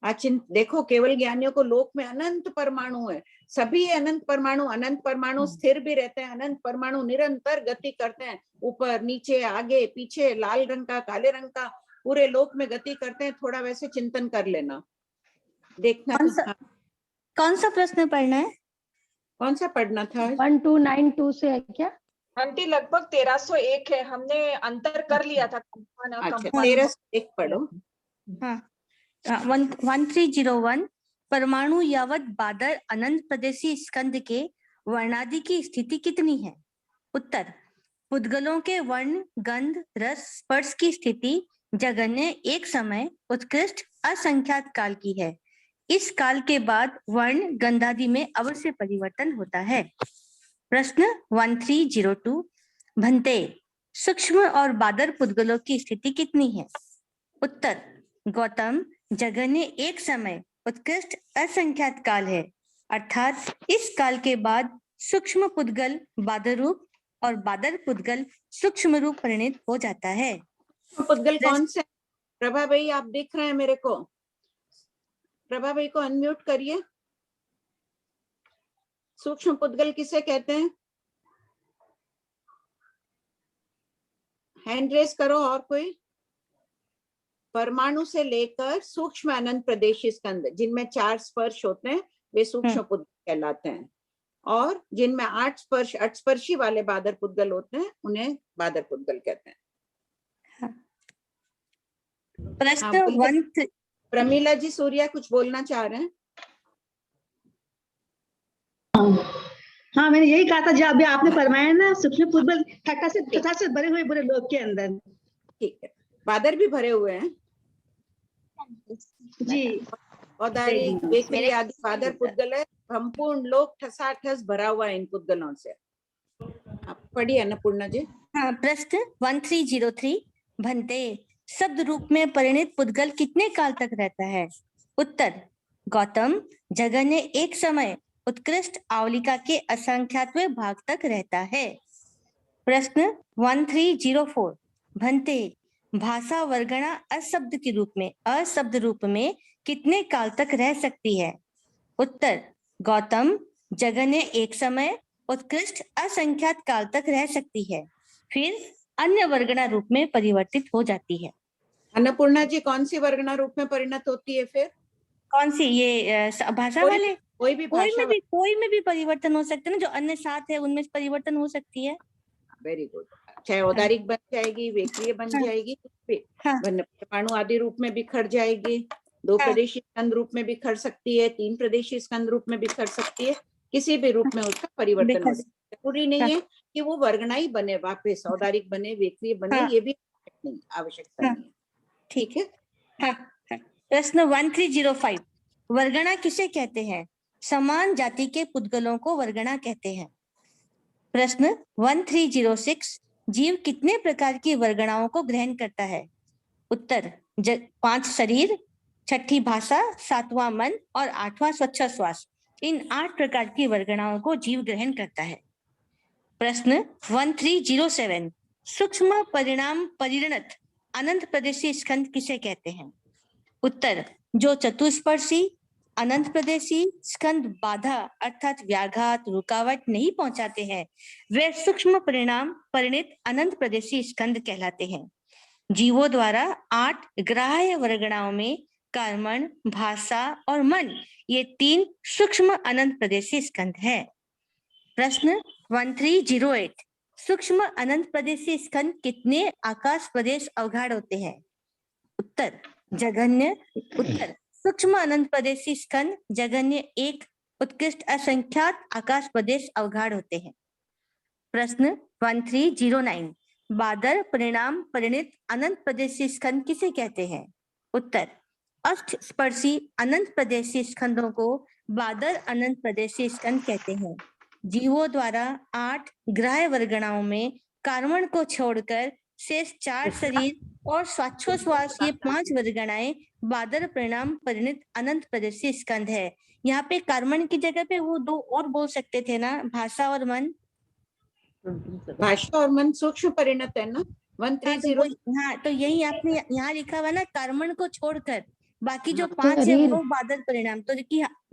देखो, केवल ज्ञानियों को लोक में अनंत परमाणु है, सभी अनंत परमाणु स्थिर भी रहते हैं, अनंत परमाणु निरंतर गति करते हैं, ऊपर नीचे आगे पीछे, लाल रंग का काले रंग का, पूरे लोक में गति करते हैं। थोड़ा वैसे चिंतन कर लेना, देखना। कौन सा प्रश्न पढ़ना है? कौन सा पढ़ना था? 1292 से है क्या आंटी? लगभग 1301 है, हमने अंतर कर लिया था। अच्छा 1301 पढ़ो। हाँ 1301 परमाणु यावत बादर अनंत प्रदेशी स्कंद के वर्णादि की स्थिति कितनी है? उत्तर, पुद्गलों के वर्ण गंध रस स्पर्श की स्थिति जगन्य एक समय उत्कृष्ट असंख्यात काल की है। इस काल के बाद वर्ण गंधादि में अवश्य परिवर्तन होता है। प्रश्न 1302 भंते सूक्ष्म और बादर पुद्गलों की स्थिति कितनी है? उत्तर, गौतम जगन्य एक समय उत्कृष्ट असंख्यात काल है, अर्थात इस काल के बाद सूक्ष्म पुद्गल बादर रूप और बादर पुद्गल सूक्ष्म रूप परिणित हो जाता है। पुद्गल कौन से? प्रभा भाई आप दिख रहे हैं मेरे को? प्रभा भाई को अनम्यूट करिए। सूक्ष्म पुद्गल किसे कहते हैं? हैंड रेस करो। और कोई? परमाणु से लेकर सूक्ष्म अनंत प्रदेशी स्कंद, जिनमें 4 स्पर्श होते हैं, वे सूक्ष्म पुद्गल कहलाते हैं, और जिनमें 8 स्पर्श अटस्पर्शी वाले बादर पुद्गल होते हैं, उन्हें बादर पुद्गल कहते हैं। प्रश्न प्रमीला जी सूर्या कुछ बोलना चाह रहे हैं? हाँ मैंने यही कहा था, जो अभी आपने फरमाया ना, सूक्ष्म पुद्गल तथा से भरे हुए पूरे लोक के अंदर। ठीक है, बादर भी भरे हुए हैं जी। और आदि बादर पुद्गल है, संपूर्ण लोक ठसाठस भरा हुआ है इन पुद्गलों से। आप पढ़िए अन्नपूर्णा जी। हाँ, प्रश्न 1303 भंते शब्द रूप में परिणित पुद्गल कितने काल तक रहता है? उत्तर, गौतम जगन्य एक समय उत्कृष्ट आवलिका के असंख्यातवें भाग तक रहता है। प्रश्न 1304 भंते भाषा वर्गणा अशब्द के रूप में अशब्द रूप में कितने काल तक रह सकती है? उत्तर, गौतम जगन्य एक समय उत्कृष्ट असंख्यात काल तक रह सकती है, फिर अन्य वर्गणा रूप में परिवर्तित हो जाती है। अन्नपूर्णा जी कौन सी वर्गणा रूप में परिणत होती है फिर? कौन सी? ये भाषा वाले? कोई में भी परिवर्तन हो सकते हैं ना, जो अन्य 7 है उनमें परिवर्तन हो सकती है। Very good. चाहे औदारिक बन जाएगी, वेक्रिय बन जाएगी, परमाणु आदि रूप में बिखर जाएगी, 2 प्रदेशी स्कंद रूप में बिखर सकती है, 3 प्रदेशी स्कंद रूप में बिखर सकती है, किसी भी रूप में उसका परिवर्तन हो सकता है। जरूरी नहीं है कि वो वर्गणा ही बने, वापस औदारिक बने, वेक्रिय बने, ये भी नहीं, आवश्यकता नहीं है। ठीक है। प्रश्न 1305 वर्गणा किसे कहते हैं? समान जाति के पुद्गलों को वर्गणा कहते हैं। प्रश्न 1306 जीव कितने प्रकार की वर्गणाओं को ग्रहण करता है? उत्तर, 5 शरीर, 6ठी भाषा, 7वां मन और 8वां स्वच्छाश्वास, इन 8 प्रकार की वर्गणाओं को जीव ग्रहण करता है। प्रश्न 1307 सूक्ष्म परिणाम परिणत अनंत प्रदेशी स्कंद किसे कहते हैं? उत्तर, जो चतुष्पर्शी अनंत प्रदेशी स्कंद बाधा अर्थात व्याघात रुकावट नहीं पहुंचाते हैं, वे सूक्ष्म परिणाम परिणित अनंत प्रदेशी स्कंद कहलाते हैं। जीवों द्वारा 8 ग्राह्य वर्गणाओं में कर्मण, भाषा और मन, ये 3 सूक्ष्म अनंत प्रदेशी स्कंद है। प्रश्न 1308 सूक्ष्म अनंत प्रदेशीय स्कंद कितने आकाश प्रदेश अवगाढ़ होते हैं? उत्तर जघन्य। उत्तर सूक्ष्म अनंत प्रदेशीय स्कंद जघन्य 1 उत्कृष्ट असंख्यात आकाश प्रदेश अवगाढ़ होते हैं। प्रश्न 1309 बादर परिणाम परिणित अनंत प्रदेशीय स्कंद किसे कहते हैं? उत्तर अष्ट स्पर्शी अनंत प्रदेशीय स्कंदों को बादर अनंत प्रदेशीय स्कंद कहते हैं। जीवों द्वारा 8 ग्राह्य वर्गणाओं में कार्बन को छोड़कर शेष 4 शरीर और श्वासोच्छ्वास ये 5 वर्गणाएं बादर परिणाम परिणित अनंत प्रदेशीय स्कंद है। यहाँ पे कार्बन की जगह पे वो 2 और बोल सकते थे ना, भाषा और मन। भाषा और मन सूक्ष्म परिणत है ना 130। हाँ तो यही आपने यहाँ लिखा हुआ ना, कार्बन को छोड़कर बाकी जो 5 है वो बादल परिणाम। तो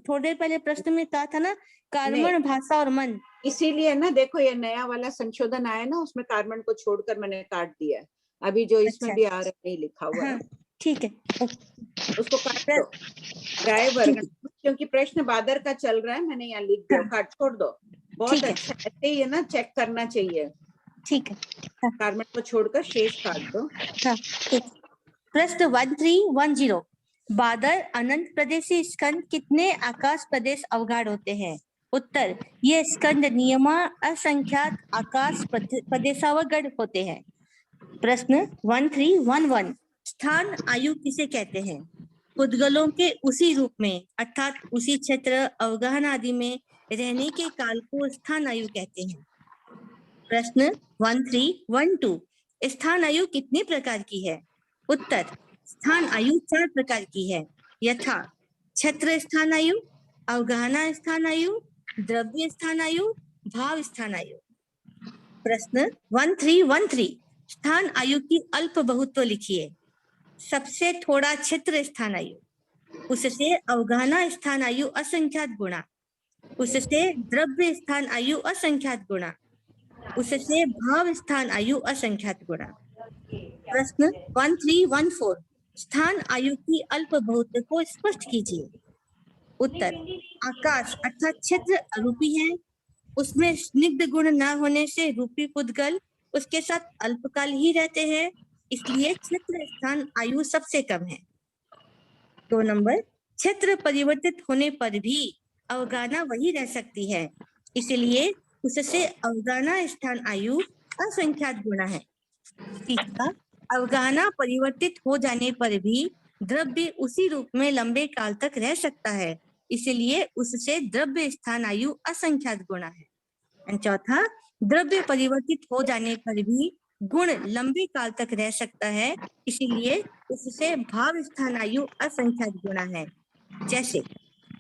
थोड़ी देर पहले प्रश्न में कहा था ना कार्बन, भाषा और मन, इसीलिए ना देखो ये नया वाला संशोधन आया ना, उसमें कार्बन को छोड़कर मैंने काट दिया है। अभी जो इसमें भी आ रहा नहीं लिखा हुआ है। ठीक है, उसको काट दो ग्राह्य वर्ग, क्योंकि प्रश्न बादर का चल रहा है, मैंने यहाँ लिख दिया, काट छोड़ दो। बहुत अच्छा, ऐसे ही है ना, चेक करना चाहिए। ठीक है, कार्बन को छोड़कर शेष काट दो। प्रश्न 1310 बादर अनंत प्रदेशीय स्कंद कितने आकाश प्रदेश अवगाढ़ होते हैं? उत्तर ये स्कंद नियमा असंख्यात आकाश प्रदेशावगाढ़ होते हैं। प्रश्न 1311 स्थान आयु किसे कहते हैं? पुद्गलों के उसी रूप में अर्थात उसी क्षेत्र अवगाहन आदि में रहने के काल को स्थान आयु कहते हैं। प्रश्न 1312 स्थान आयु कितने प्रकार की है? उत्तर स्थान आयु 4 प्रकार की है, यथा क्षेत्र स्थान आयु, अवगाहना स्थान आयु, द्रव्य स्थान आयु, भाव स्थान आयु। प्रश्न 1313 स्थान आयु की अल्प बहुत्व लिखिए। सबसे थोड़ा क्षेत्र स्थान आयु, उससे अवगाहना स्थान आयु असंख्यात गुणा, उससे द्रव्य स्थान आयु असंख्यात गुणा, उससे भाव स्थान आयु असंख्यात गुणा। प्रश्न 1314 स्थान आयु की अल्प बहुत्व को स्पष्ट कीजिए। उत्तर आकाश अर्थात क्षेत्र अरूपी है, उसमें स्निग्ध गुण न होने से रूपी पुद्गल उसके साथ अल्पकाल ही रहते हैं, इसलिए क्षेत्र स्थान आयु सबसे कम है। 2 नंबर क्षेत्र परिवर्तित होने पर भी अवगाहना वही रह सकती है, इसलिए उससे अवगाहना स्थान आयु असंख्यात गुणा है। तीसरा अवगाहना परिवर्तित हो जाने पर भी द्रव्य उसी रूप में लंबे काल तक रह सकता है, इसलिए उससे द्रव्य स्थान आयु असंख्यात गुणा है। चौथा द्रव्य परिवर्तित हो जाने पर भी गुण लंबे काल तक रह सकता है, इसीलिए उससे भाव स्थान आयु असंख्यात गुणा है। जैसे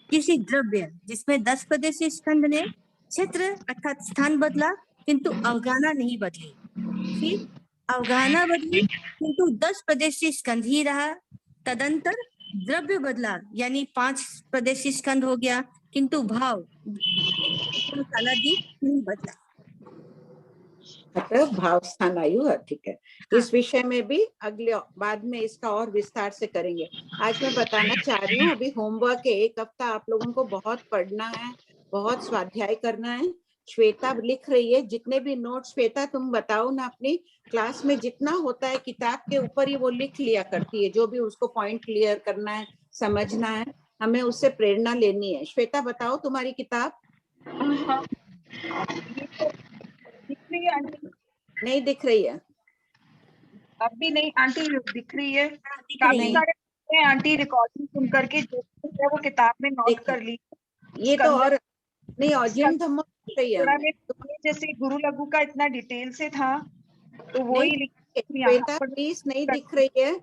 किसी द्रव्य जिसमें 10 प्रदेशीय स्कंद ने क्षेत्र अर्थात स्थान बदला किंतु अवगाहना नहीं बदली, फिर अवगाहना बदली किंतु 10 प्रदेशीय स्कंद ही रहा, तदंतर द्रव्य बदला यानी 5 प्रदेशीय स्कंद हो गया किंतु भाव नहीं बदला। मतलब भाव स्थान आयु है। ठीक है, इस विषय में भी अगले बाद में इसका और विस्तार से करेंगे। आज मैं बताना चाह रही हूँ, अभी होमवर्क है, 1 हफ्ता आप लोगों को बहुत पढ़ना है, बहुत स्वाध्याय करना है। श्वेता लिख रही है, जितने भी नोट्स, श्वेता तुम बताओ ना, अपनी क्लास में जितना होता है किताब के ऊपर ही वो लिख लिया करती है, जो भी उसको पॉइंट क्लियर करना है, समझना है, हमें उससे प्रेरणा लेनी है। श्वेता बताओ तुम्हारी किताब। नहीं दिख रही है अब भी नहीं आंटी, दिख रही है काफी सारे आंटी रिकॉर्डिंग सुन करके जो है वो किताब में नोट कर ली। ये तो और नहीं, और जिन धम्मो जैसे गुरु लघु का इतना डिटेल से था तो वो ही श्वेता प्लीज नहीं दिख रही है।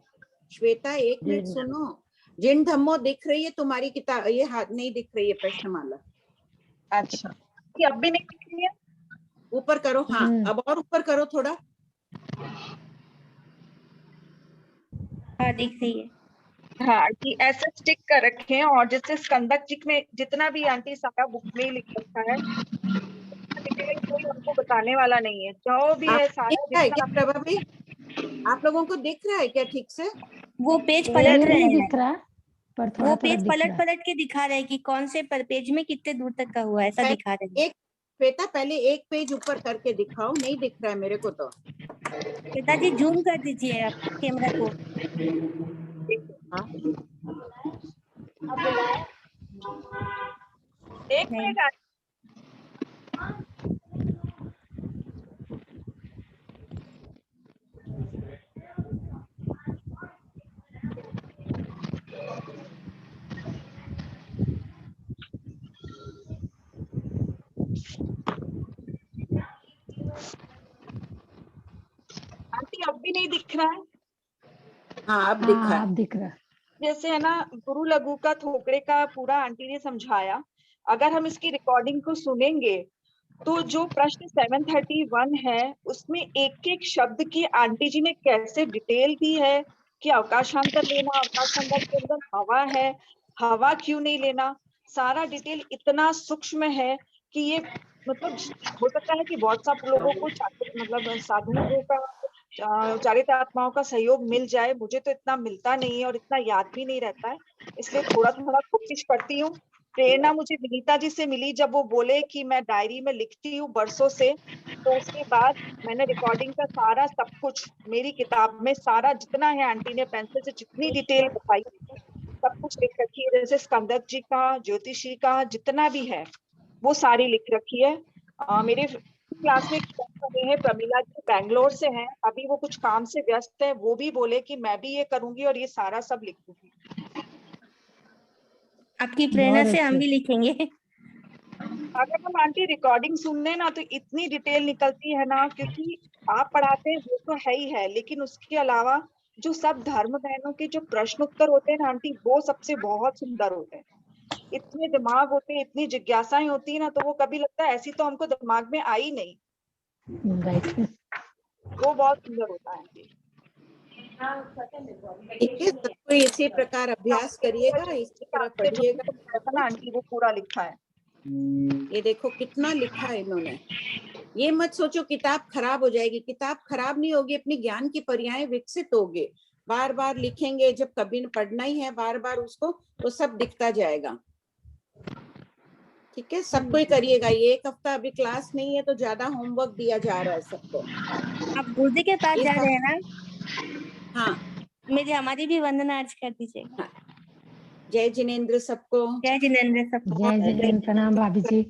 श्वेता 1 मिनट सुनो, जिन धम्मो दिख रही है तुम्हारी किताब, ये हाथ नहीं दिख रही है प्रश्नमाला। अच्छा, ये अब भी नहीं दिख रही है? ऊपर करो, हाँ अब और ऊपर करो थोड़ा। हाँ दिख रही है। हाँ कि ऐसे स्टिक कर रखे हैं, और जैसे स्कंदक जी में जितना भी आंटी सारा बुक में लिख रखा है, कोई उनको बताने वाला नहीं है, जो भी है सारा। क्या प्रभा भाई आप लोगों को दिख रहा है क्या ठीक से? वो पेज पलट रहे हैं, दिख रहा है पर थोड़ा वो पेज पलट के दिखा रहे हैं कि कौन से पर पेज में कितने दूर तक का हुआ है, ऐसा दिखा रहे हैं। श्वेता पहले एक पेज ऊपर करके दिखाओ, नहीं दिख रहा है मेरे को तो। पिताजी जूम कर दीजिए आप कैमरा को। अब बुलाए एक मिनट। आंटी अब भी नहीं दिख रहा है? हाँ अब दिखा है। अब दिख रहा है। जैसे है ना, गुरु लघु का थोकड़े का पूरा आंटी ने समझाया, अगर हम इसकी रिकॉर्डिंग को सुनेंगे तो जो प्रश्न 731 है उसमें एक एक शब्द की आंटी जी ने कैसे डिटेल दी है कि अवकाशांतर लेना, अवकाशांतर के अंदर हवा है, हवा क्यों नहीं लेना, सारा डिटेल इतना सूक्ष्म है कि ये मतलब हो सकता है कि बहुत सब लोगों को मतलब साधुओं का चारित आत्माओं का सहयोग मिल जाए, मुझे तो इतना मिलता नहीं है और इतना याद भी नहीं रहता है, इसलिए थोड़ा थोड़ा कोशिश करती हूँ। प्रेरणा मुझे विनीता जी से मिली जब वो बोले कि मैं डायरी में लिखती हूँ बरसों से, तो उसके बाद मैंने रिकॉर्डिंग का सारा सब कुछ मेरी किताब में सारा जितना है आंटी ने पेंसिल से जितनी डिटेल बताई सब कुछ लिख रखी है। जैसे स्कंदक जी का, ज्योतिषी का जितना भी है वो सारी लिख रखी है। मेरे क्लास में हैं प्रमिला जी, बैंगलोर से हैं, अभी वो कुछ काम से व्यस्त है, वो भी बोले कि मैं भी ये करूंगी और ये सारा सब लिखूंगी। आपकी प्रेरणा से हम भी लिखेंगे। अगर हम आंटी रिकॉर्डिंग सुन लें ना तो इतनी डिटेल निकलती है ना, क्योंकि आप पढ़ाते हैं वो तो है ही है, लेकिन उसके अलावा जो सब धर्म बहनों के जो प्रश्न उत्तर होते हैं ना आंटी, वो सबसे बहुत सुंदर होते हैं। इतने दिमाग होते हैं, इतनी जिज्ञासाएं होती है ना, तो वो कभी लगता है ऐसी तो हमको दिमाग में आई नहीं। वो बहुत सुंदर होता है आंटी। ठीक है, सबको इसी प्रकार अभ्यास करिएगा, इसी तरह पढ़िएगा। आंटी वो पूरा लिखा है। ये देखो कितना लिखा है इन्होंने। ये मत सोचो किताब खराब हो जाएगी, किताब खराब नहीं होगी, अपनी ज्ञान की पर्याय विकसित होगे। बार बार लिखेंगे, जब कभी पढ़ना ही है बार बार उसको, तो सब दिखता जाएगा। ठीक है, सबको ही करिएगा। ये एक हफ्ता अभी क्लास नहीं है तो ज्यादा होमवर्क दिया जा रहा है सबको। आप गुरुजी के पास जा रहे हैं ना? हाँ, मेरी हमारी भी वंदना अर्ज कर दीजिएगा। जय जिनेंद्र सबको। जय जिनेंद्र सबको। जय जिनेंद्र, प्रणाम भाभी जी।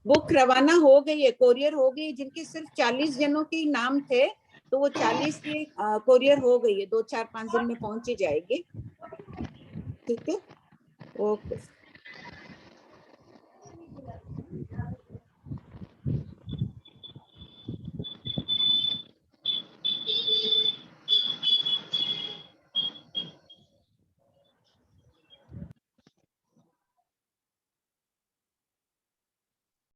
बुक रवाना हो गई है, कोरियर हो गई, जिनके सिर्फ 40 जनों के नाम थे तो वो 40 की कोरियर हो गई है, 2-4-5 दिन में पहुंच ही जाएगी। ठीक है, ओके।